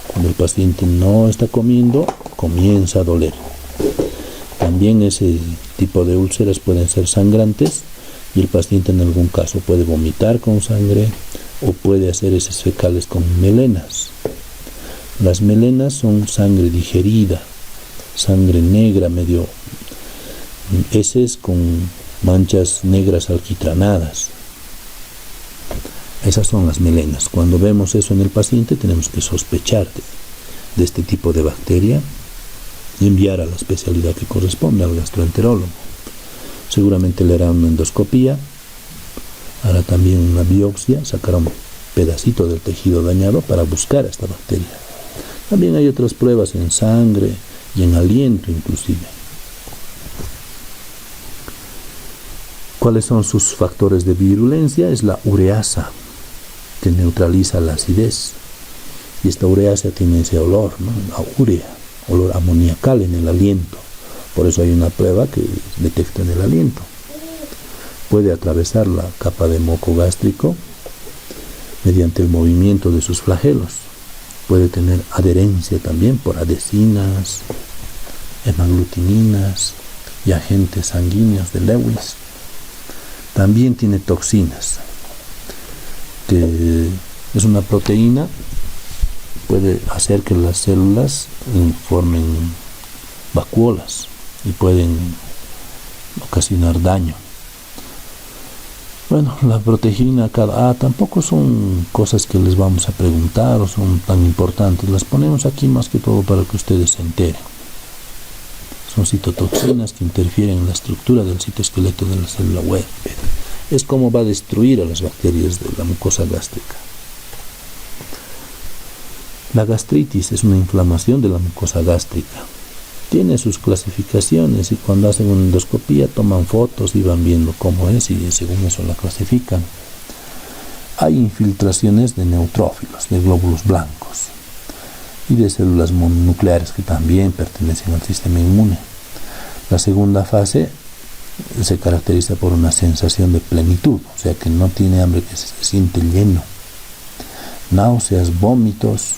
Cuando el paciente no está comiendo, comienza a doler. También ese tipo de úlceras pueden ser sangrantes y el paciente en algún caso puede vomitar con sangre o puede hacer heces fecales con melenas. Las melenas son sangre digerida, sangre negra, medio heces con manchas negras alquitranadas. Esas son las melenas. Cuando vemos eso en el paciente tenemos que sospechar de este tipo de bacteria y enviar a la especialidad que corresponde, al gastroenterólogo. Seguramente le hará una endoscopía, hará también una biopsia, sacará un pedacito del tejido dañado para buscar esta bacteria. También hay otras pruebas en sangre y en aliento inclusive. ¿Cuáles son sus factores de virulencia? Es la ureasa, que neutraliza la acidez. Y esta ureasa tiene ese olor, ¿no? La urea, olor amoniacal en el aliento. Por eso hay una prueba que detecta en el aliento. Puede atravesar la capa de moco gástrico mediante el movimiento de sus flagelos. Puede tener adherencia también por adhesinas, hemaglutininas y agentes sanguíneos de Lewis. También tiene toxinas, que es una proteína, puede hacer que las células formen vacuolas y pueden ocasionar daño. Bueno, la proteína Ka tampoco son cosas que les vamos a preguntar o son tan importantes. Las ponemos aquí más que todo para que ustedes se enteren. Son citotoxinas que interfieren en la estructura del citoesqueleto de la célula huésped. Es como va a destruir a las bacterias de la mucosa gástrica. La gastritis es una inflamación de la mucosa gástrica. Tiene sus clasificaciones y cuando hacen una endoscopía toman fotos y van viendo cómo es y según eso la clasifican. Hay infiltraciones de neutrófilos, de glóbulos blancos y de células mononucleares que también pertenecen al sistema inmune. La segunda fase se caracteriza por una sensación de plenitud, o sea que no tiene hambre, que se siente lleno. Náuseas, vómitos.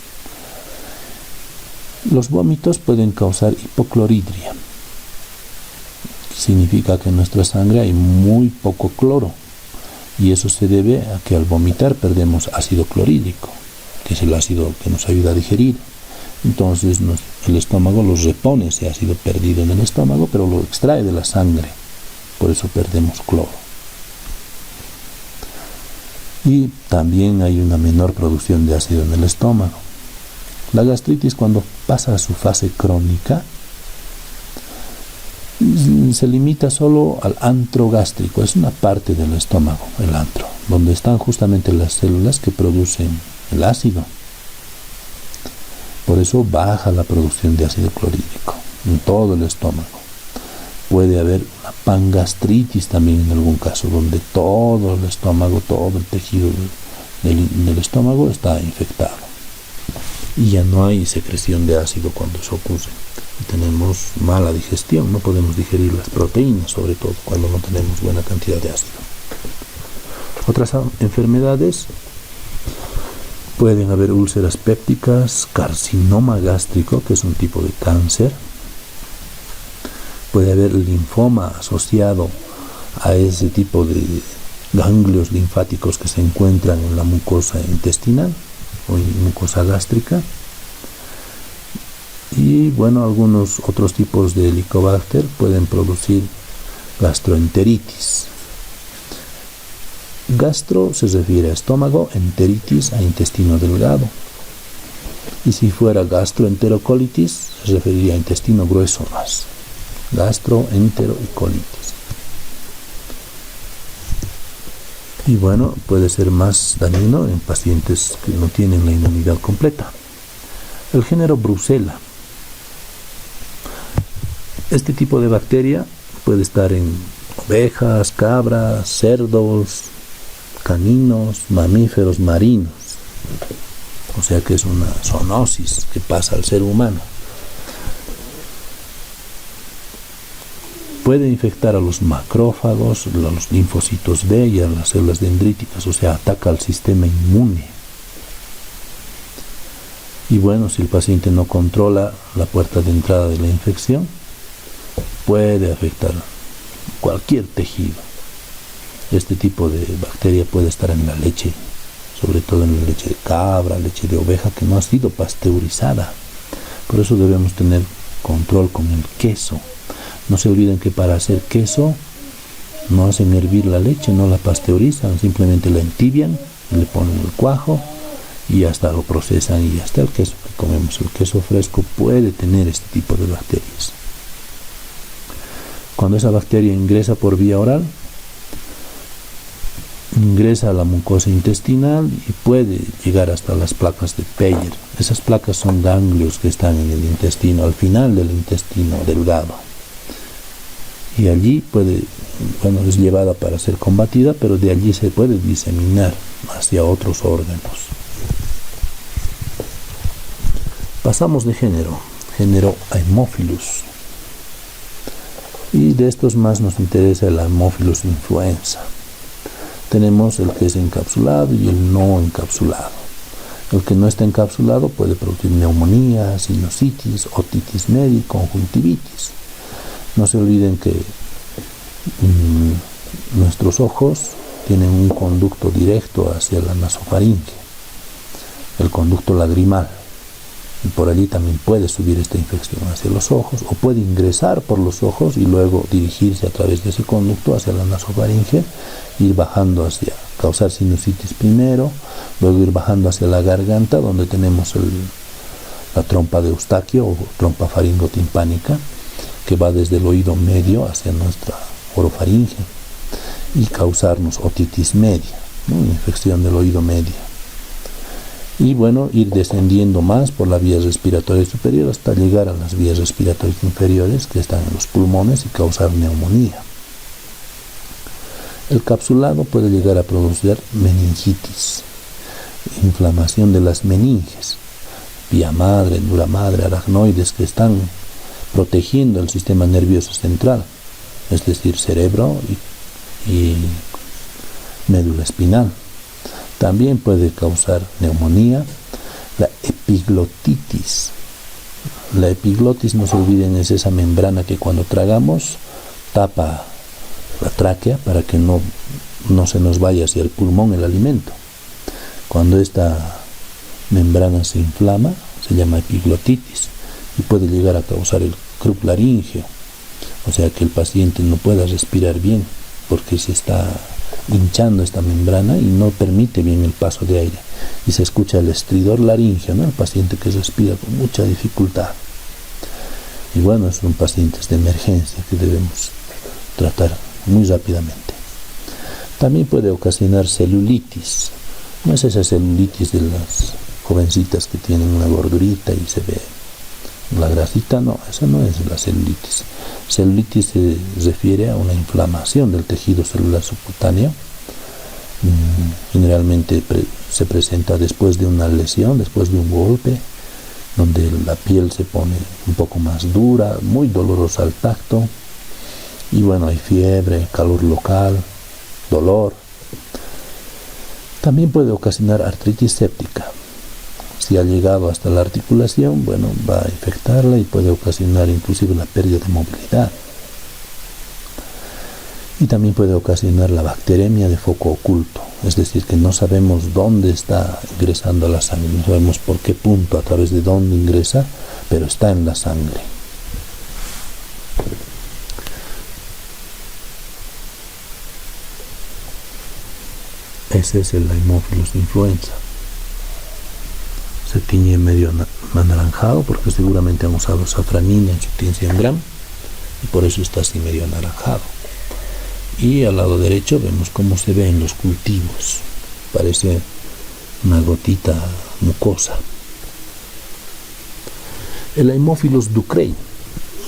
Los vómitos pueden causar hipocloridria. Significa que en nuestra sangre hay muy poco cloro y eso se debe a que al vomitar perdemos ácido clorhídrico, que es el ácido que nos ayuda a digerir. Entonces el estómago los repone ese ácido perdido en el estómago, pero lo extrae de la sangre. Por eso perdemos cloro. Y también hay una menor producción de ácido en el estómago. La gastritis, cuando pasa a su fase crónica, Se limita solo al antro gástrico, es una parte del estómago, el antro, donde están justamente las células que producen el ácido. Por eso baja la producción de ácido clorhídrico en todo el estómago. Puede haber una pangastritis también en algún caso, donde todo el estómago, todo el tejido del estómago está infectado. Y ya no hay secreción de ácido cuando eso ocurre. Tenemos mala digestión, no podemos digerir las proteínas, sobre todo cuando no tenemos buena cantidad de ácido. Otras enfermedades: pueden haber úlceras pépticas, carcinoma gástrico, que es un tipo de cáncer. Puede haber linfoma asociado a ese tipo de ganglios linfáticos que se encuentran en la mucosa intestinal o en mucosa gástrica. Y bueno, algunos otros tipos de Helicobacter pueden producir gastroenteritis. Gastro se refiere a estómago, enteritis a intestino delgado. Y si fuera gastroenterocolitis, se referiría a intestino grueso más. Gastroenterocolitis. Y bueno, puede ser más dañino en pacientes que no tienen la inmunidad completa. El género Brucella. Este tipo de bacteria puede estar en ovejas, cabras, cerdos, caninos, mamíferos marinos. O sea que es una zoonosis que pasa al ser humano. Puede infectar a los macrófagos, a los linfocitos B y a las células dendríticas, o sea, ataca al sistema inmune. Y bueno, si el paciente no controla la puerta de entrada de la infección, puede afectar cualquier tejido. Este tipo de bacteria puede estar en la leche, sobre todo en la leche de cabra, leche de oveja que no ha sido pasteurizada. Por eso debemos tener control con el queso. No se olviden que para hacer queso no hacen hervir la leche, no la pasteurizan, simplemente la entibian, le ponen el cuajo y hasta lo procesan y hasta el queso que comemos. El queso fresco puede tener este tipo de bacterias. Cuando esa bacteria ingresa por vía oral, ingresa a la mucosa intestinal y puede llegar hasta las placas de Peyer. Esas placas son ganglios que están en el intestino, al final del intestino delgado. Y allí es llevada para ser combatida, pero de allí se puede diseminar hacia otros órganos. Pasamos de género Haemophilus. Y de estos más nos interesa el Haemophilus influenza. Tenemos el que es encapsulado y el no encapsulado. El que no está encapsulado puede producir neumonía, sinusitis, otitis media y conjuntivitis. No se olviden que nuestros ojos tienen un conducto directo hacia la nasofaringe, el conducto lagrimal, y por allí también puede subir esta infección hacia los ojos, o puede ingresar por los ojos y luego dirigirse a través de ese conducto hacia la nasofaringe, ir bajando causar sinusitis primero, luego ir bajando hacia la garganta, donde tenemos la trompa de Eustaquio o trompa faringotimpánica, que va desde el oído medio hacia nuestra orofaringe y causarnos otitis media, infección del oído medio. Y bueno, ir descendiendo más por la vía respiratoria superior hasta llegar a las vías respiratorias inferiores que están en los pulmones y causar neumonía. El capsulado puede llegar a producir meningitis, inflamación de las meninges, vía madre, dura madre, aracnoides que están protegiendo el sistema nervioso central, es decir, cerebro y médula espinal. También puede causar neumonía, la epiglotitis. La epiglotis, no se olviden, es esa membrana que cuando tragamos tapa la tráquea para que no se nos vaya hacia el pulmón el alimento. Cuando esta membrana se inflama, se llama epiglotitis y puede llegar a causar el crup laríngeo, o sea que el paciente no pueda respirar bien porque se está hinchando esta membrana y no permite bien el paso de aire y se escucha el estridor laríngeo, el paciente que respira con mucha dificultad. Y bueno, son pacientes de emergencia que debemos tratar muy rápidamente. También puede ocasionar celulitis. No es esa celulitis de las jovencitas que tienen una gordurita y se ve la grasita, no, esa no es la celulitis. Celulitis se refiere a una inflamación del tejido celular subcutáneo. Generalmente se presenta después de una lesión, después de un golpe, donde la piel se pone un poco más dura, muy dolorosa al tacto, y bueno, hay fiebre, calor local, dolor. También puede ocasionar artritis séptica. Si ha llegado hasta la articulación, bueno, va a infectarla y puede ocasionar inclusive la pérdida de movilidad. Y también puede ocasionar la bacteremia de foco oculto, es decir, que no sabemos dónde está ingresando la sangre, no sabemos por qué punto, a través de dónde ingresa, pero está en la sangre. Ese es el Haemophilus influenza. Se tiñe medio anaranjado porque seguramente han usado safranina en su 100 gramos y por eso está así medio anaranjado. Y al lado derecho vemos cómo se ve en los cultivos. Parece una gotita mucosa. El Haemophilus ducreyi.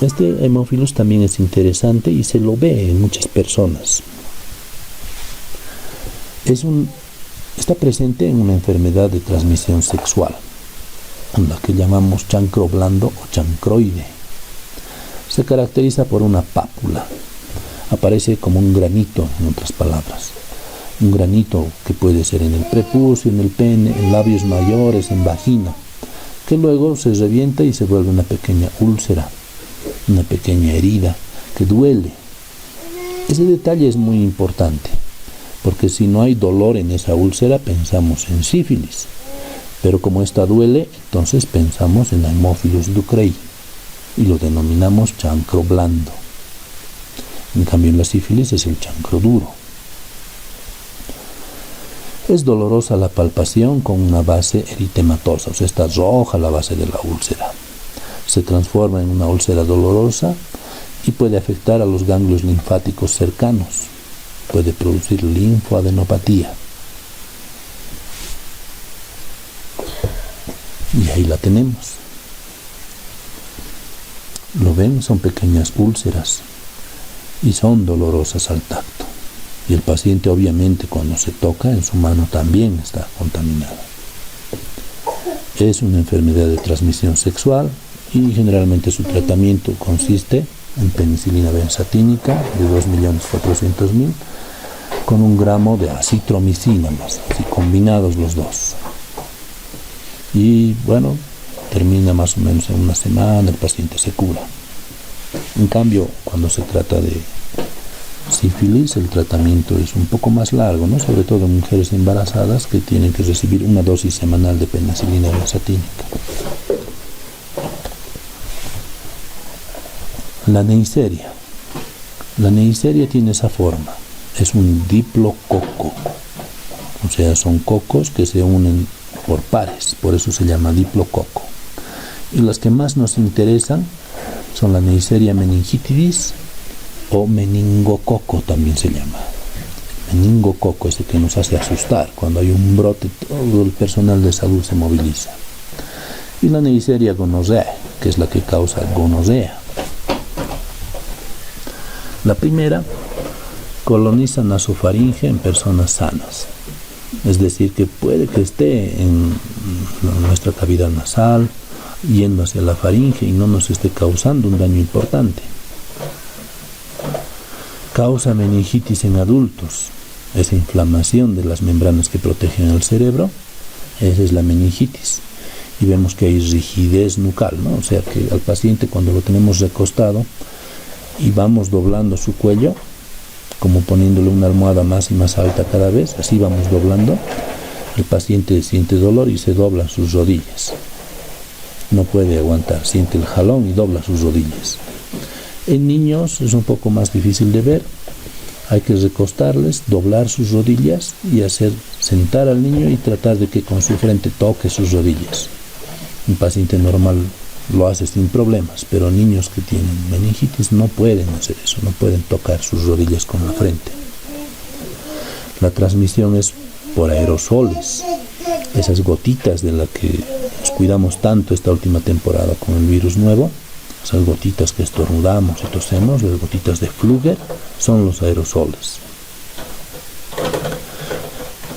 Este Haemophilus también es interesante y se lo ve en muchas personas. Está presente en una enfermedad de transmisión sexual, la que llamamos chancro blando o chancroide. Se caracteriza por una pápula. Aparece como un granito, en otras palabras. Un granito que puede ser en el prepucio, en el pene, en labios mayores, en vagina, que luego se revienta y se vuelve una pequeña úlcera, una pequeña herida que duele. Ese detalle es muy importante, porque si no hay dolor en esa úlcera, pensamos en sífilis. Pero como esta duele, entonces pensamos en Haemophilus ducreyi y lo denominamos chancro blando. En cambio, en la sífilis es el chancro duro. Es dolorosa la palpación con una base eritematosa, o sea, está roja la base de la úlcera. Se transforma en una úlcera dolorosa y puede afectar a los ganglios linfáticos cercanos. Puede producir linfoadenopatía. Y ahí la tenemos. ¿Lo ven? Son pequeñas úlceras y son dolorosas al tacto. Y el paciente obviamente cuando se toca en su mano también está contaminada. Es una enfermedad de transmisión sexual y generalmente su tratamiento consiste en penicilina benzatínica de 2.400.000 con 1 gramo de acitromicina más, así combinados los dos. Y bueno, termina más o menos en una semana, el paciente se cura. En cambio, cuando se trata de sífilis, el tratamiento es un poco más largo, ¿no? Sobre todo en mujeres embarazadas que tienen que recibir una dosis semanal de penicilina benzatínica. La Neisseria. La Neisseria tiene esa forma. Es un diplococo. O sea, son cocos que se unen por pares. Por eso se llama diplococo. Y las que más nos interesan son la Neisseria meningitidis o meningococo también se llama. Meningococo es el que nos hace asustar. Cuando hay un brote, todo el personal de salud se moviliza. Y la Neisseria gonorrhoeae, que es la que causa gonorrea. La primera coloniza nasofaringe en personas sanas. Es decir, que puede que esté en nuestra cavidad nasal, yendo hacia la faringe y no nos esté causando un daño importante. Causa meningitis en adultos, esa inflamación de las membranas que protegen al cerebro, esa es la meningitis. Y vemos que hay rigidez nucal, ¿no? O sea que al paciente cuando lo tenemos recostado y vamos doblando su cuello, como poniéndole una almohada más y más alta cada vez, así vamos doblando, el paciente siente dolor y se doblan sus rodillas. No puede aguantar, siente el jalón y dobla sus rodillas. En niños es un poco más difícil de ver, hay que recostarles, doblar sus rodillas y hacer sentar al niño y tratar de que con su frente toque sus rodillas. Un paciente normal lo hace sin problemas, pero niños que tienen meningitis no pueden hacer eso, no pueden tocar sus rodillas con la frente. La transmisión es por aerosoles, esas gotitas de las que nos cuidamos tanto esta última temporada con el virus nuevo, esas gotitas que estornudamos y tosemos, las gotitas de Fluger, son los aerosoles.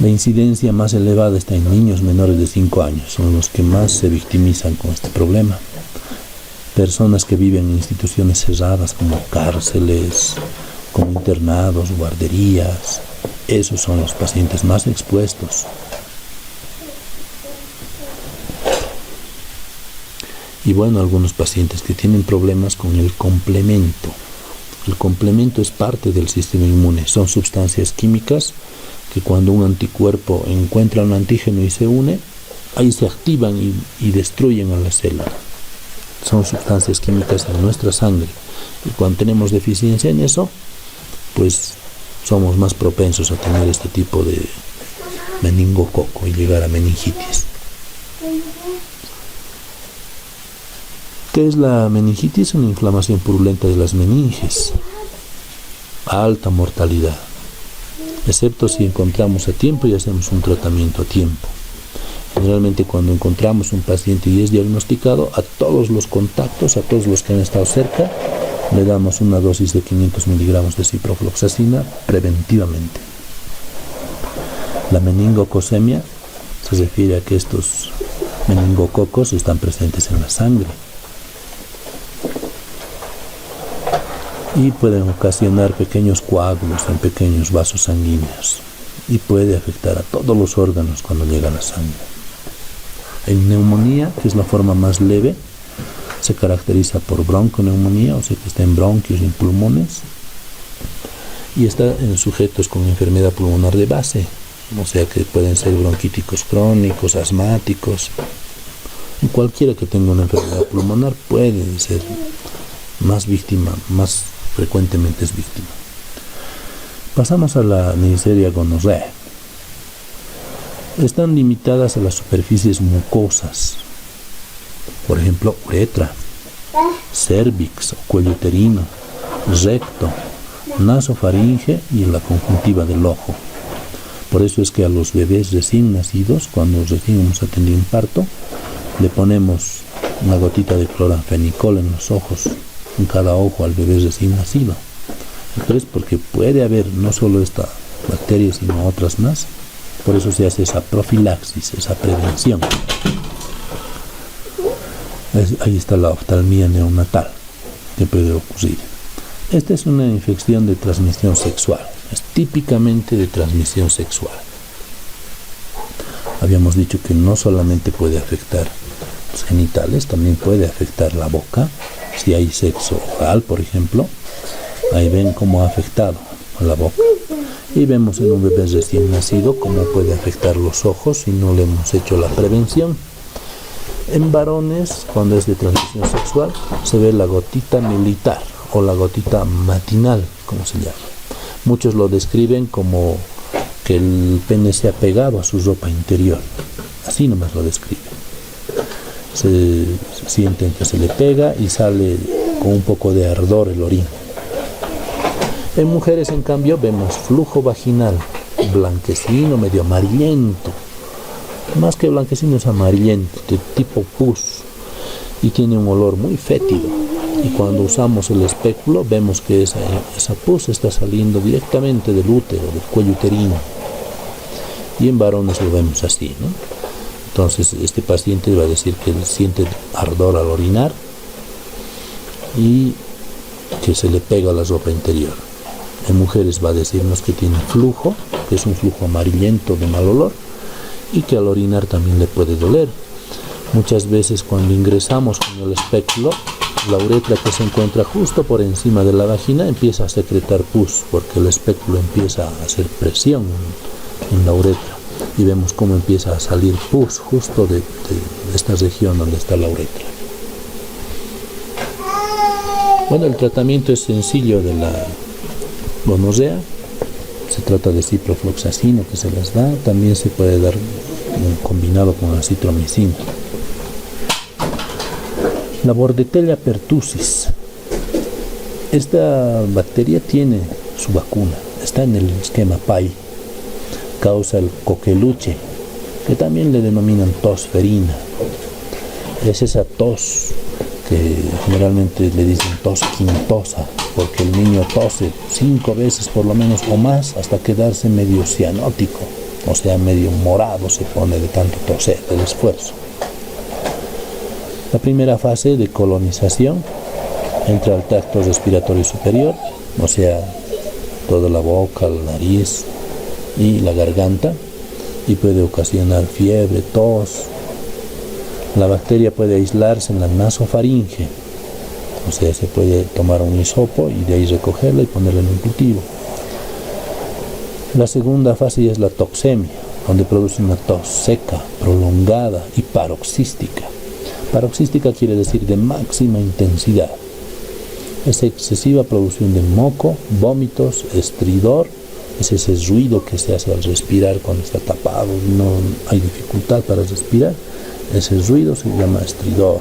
La incidencia más elevada está en niños menores de 5 años, son los que más se victimizan con este problema. Personas que viven en instituciones cerradas como cárceles, como internados, guarderías, esos son los pacientes más expuestos. Y bueno, algunos pacientes que tienen problemas con el complemento. El complemento es parte del sistema inmune, son sustancias químicas que cuando un anticuerpo encuentra un antígeno y se une, ahí se activan y destruyen a la célula. Son sustancias químicas en nuestra sangre. Y cuando tenemos deficiencia en eso, pues somos más propensos a tener este tipo de meningococo y llegar a meningitis. ¿Qué es la meningitis? Una inflamación purulenta de las meninges. Alta mortalidad. Excepto si encontramos a tiempo y hacemos un tratamiento a tiempo. Generalmente cuando encontramos un paciente y es diagnosticado, a todos los contactos, a todos los que han estado cerca, le damos una dosis de 500 miligramos de ciprofloxacina preventivamente. La meningococcemia se refiere a que estos meningococos están presentes en la sangre y pueden ocasionar pequeños coágulos en pequeños vasos sanguíneos y puede afectar a todos los órganos cuando llega a la sangre. En neumonía, que es la forma más leve, se caracteriza por bronconeumonía, o sea que está en bronquios y en pulmones, y está en sujetos con enfermedad pulmonar de base, o sea que pueden ser bronquíticos crónicos, asmáticos. Y cualquiera que tenga una enfermedad pulmonar puede ser más víctima, más frecuentemente es víctima. Pasamos a la Neisseria gonorrhoeae. Están limitadas a las superficies mucosas, por ejemplo, uretra, cérvix o cuello uterino, recto, nasofaringe y en la conjuntiva del ojo. Por eso es que a los bebés recién nacidos, cuando recién hemos atendido un parto, le ponemos una gotita de cloranfenicol en los ojos, en cada ojo al bebé recién nacido. Entonces, porque puede haber no solo esta bacteria, sino otras más, por eso se hace esa profilaxis, esa prevención. Ahí está la oftalmía neonatal que puede ocurrir. Esta es una infección de transmisión sexual, es típicamente de transmisión sexual. Habíamos dicho que no solamente puede afectar los genitales, también puede afectar la boca. Si hay sexo oral, por ejemplo, ahí ven cómo ha afectado a la boca. Y vemos en un bebé recién nacido cómo puede afectar los ojos si no le hemos hecho la prevención. En varones, cuando es de transmisión sexual, se ve la gotita militar o la gotita matinal, como se llama. Muchos lo describen como que el pene se ha pegado a su ropa interior. Así nomás lo describen. Se sienten que se le pega y sale con un poco de ardor el orín. En mujeres, en cambio, vemos flujo vaginal, blanquecino, medio amarillento. Más que blanquecino, es amarillento, de tipo pus, y tiene un olor muy fétido. Y cuando usamos el espéculo, vemos que esa pus está saliendo directamente del útero, del cuello uterino. Y en varones lo vemos así, ¿no? Entonces, este paciente va a decir que siente ardor al orinar y que se le pega la ropa interior. En mujeres va a decirnos que tiene flujo, que es un flujo amarillento de mal olor, y que al orinar también le puede doler. Muchas veces cuando ingresamos con el espéculo, la uretra que se encuentra justo por encima de la vagina empieza a secretar pus, porque el espéculo empieza a hacer presión en la uretra, y vemos cómo empieza a salir pus justo de esta región donde está la uretra. Bueno, el tratamiento es sencillo de la gonorrea. Se trata de ciprofloxacina que se les da, también se puede dar combinado con acitromicina. La Bordetella pertussis. Esta bacteria tiene su vacuna, está en el esquema PAI. Causa el coqueluche, que también le denominan tos ferina. Es esa tos que generalmente le dicen tos quintosa, porque el niño tose 5 veces por lo menos o más hasta quedarse medio cianótico, o sea, medio morado se pone de tanto toser, del esfuerzo. La primera fase de colonización entra al tracto respiratorio superior, o sea, toda la boca, la nariz y la garganta, y puede ocasionar fiebre, tos. La bacteria puede aislarse en la nasofaringe, o sea, se puede tomar un hisopo y de ahí recogerla y ponerla en un cultivo. La segunda fase es la toxemia, donde produce una tos seca, prolongada y paroxística. Paroxística quiere decir de máxima intensidad. Es excesiva producción de moco, vómitos, estridor. Es ese ruido que se hace al respirar cuando está tapado y no hay dificultad para respirar. Ese ruido se llama estridor.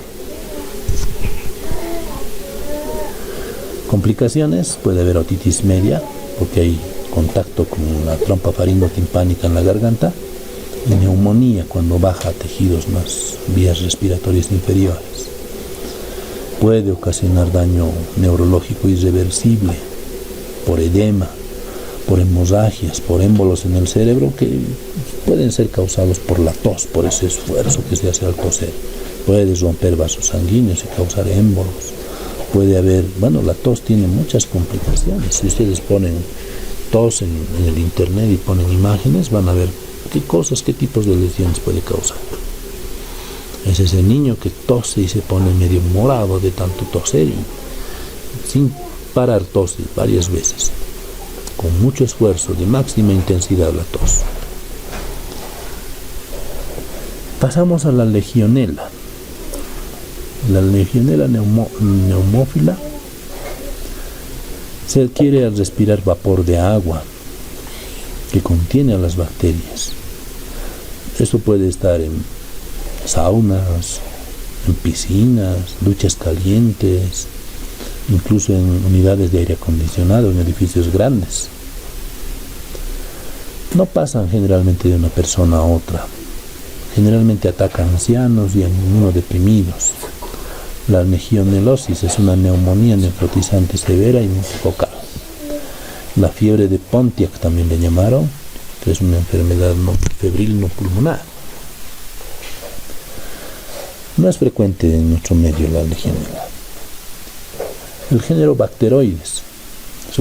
Complicaciones: puede haber otitis media, porque hay contacto con la trompa faringotimpánica en la garganta, y neumonía cuando baja a tejidos más vías respiratorias inferiores. Puede ocasionar daño neurológico irreversible por edema, por hemorragias, por émbolos en el cerebro, que pueden ser causados por la tos, por ese esfuerzo que se hace al toser. Puede romper vasos sanguíneos y causar émbolos. Puede haber, la tos tiene muchas complicaciones. Si ustedes ponen tos en el internet y ponen imágenes, van a ver qué tipos de lesiones puede causar. Es ese niño que tose y se pone medio morado de tanto toser y sin parar tose varias veces, con mucho esfuerzo, de máxima intensidad la tos. Pasamos a la legionela. La legionela neumófila se adquiere al respirar vapor de agua que contiene a las bacterias. Esto puede estar en saunas, en piscinas, duchas calientes, incluso en unidades de aire acondicionado, en edificios grandes. No pasan generalmente de una persona a otra. Generalmente ataca a ancianos y a inmunodeprimidos. La legionelosis es una neumonía nefrotizante severa y multifocal. La fiebre de Pontiac también le llamaron, que es una enfermedad febril no pulmonar. No es frecuente en nuestro medio la legionela. El género Bacteroides es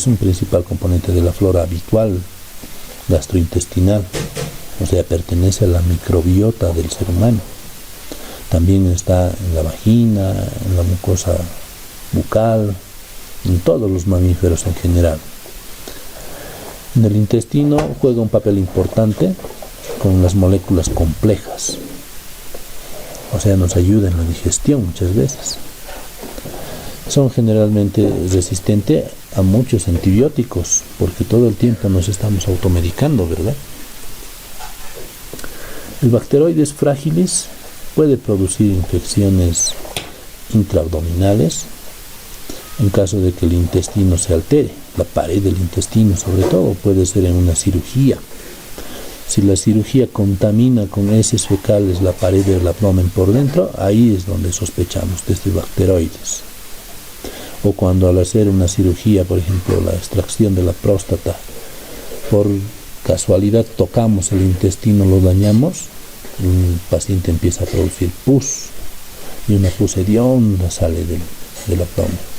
un principal componente de la flora habitual gastrointestinal, o sea, pertenece a la microbiota del ser humano. También está en la vagina, en la mucosa bucal, en todos los mamíferos en general. En el intestino juega un papel importante con las moléculas complejas, o sea, nos ayuda en la digestión muchas veces. Son generalmente resistentes a muchos antibióticos, porque todo el tiempo nos estamos automedicando, ¿verdad? El Bacteroides fragilis puede producir infecciones intraabdominales en caso de que el intestino se altere. La pared del intestino, sobre todo, puede ser en una cirugía. Si la cirugía contamina con heces fecales la pared del abdomen por dentro, ahí es donde sospechamos de este bacteroides. O cuando al hacer una cirugía, por ejemplo, la extracción de la próstata, por casualidad tocamos el intestino, lo dañamos, el paciente empieza a producir pus, y una pus hedionda sale del abdomen.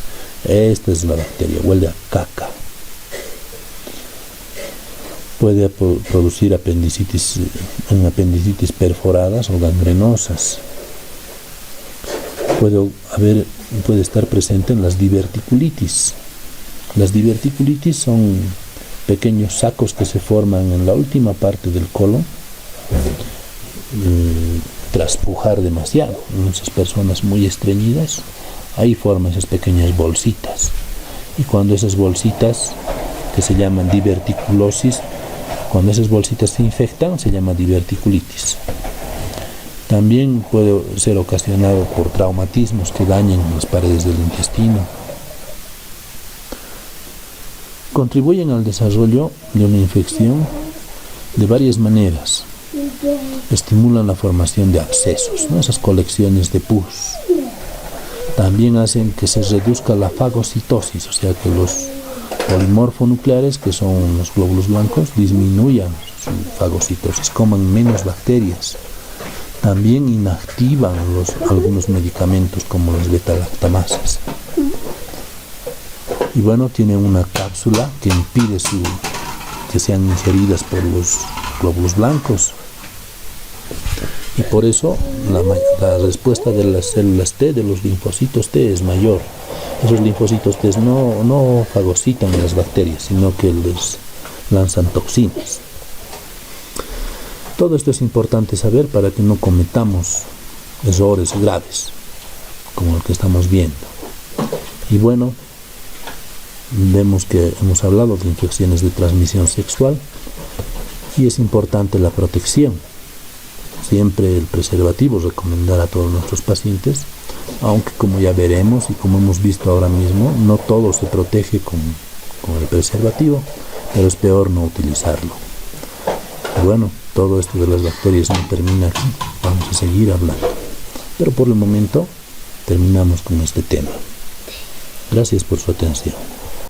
Esta es la bacteria, huele a caca. Puede producir apendicitis perforadas o gangrenosas. Puede estar presente en las diverticulitis. Las diverticulitis son pequeños sacos que se forman en la última parte del colon tras pujar demasiado. En esas personas muy estreñidas, ahí forman esas pequeñas bolsitas. Y cuando esas bolsitas, que se llaman diverticulosis, cuando esas bolsitas se infectan, se llama diverticulitis. También puede ser ocasionado por traumatismos que dañen las paredes del intestino. Contribuyen al desarrollo de una infección de varias maneras. Estimulan la formación de abscesos, ¿no? Esas colecciones de pus. También hacen que se reduzca la fagocitosis, o sea que los polimorfonucleares, que son los glóbulos blancos, disminuyan su fagocitosis, coman menos bacterias. También inactivan algunos medicamentos como las beta-lactamasas. Y bueno, tienen una cápsula que impide que sean ingeridas por los glóbulos blancos. Y por eso la respuesta de las células T, de los linfocitos T, es mayor. Esos linfocitos T no fagocitan las bacterias, sino que les lanzan toxinas. Todo esto es importante saber para que no cometamos errores graves, como el que estamos viendo. Y bueno, vemos que hemos hablado de infecciones de transmisión sexual y es importante la protección. Siempre el preservativo, recomendar a todos nuestros pacientes, aunque como ya veremos y como hemos visto ahora mismo, no todo se protege con el preservativo, pero es peor no utilizarlo. Y bueno, todo esto de las bacterias no termina aquí, vamos a seguir hablando. Pero por el momento terminamos con este tema. Gracias por su atención.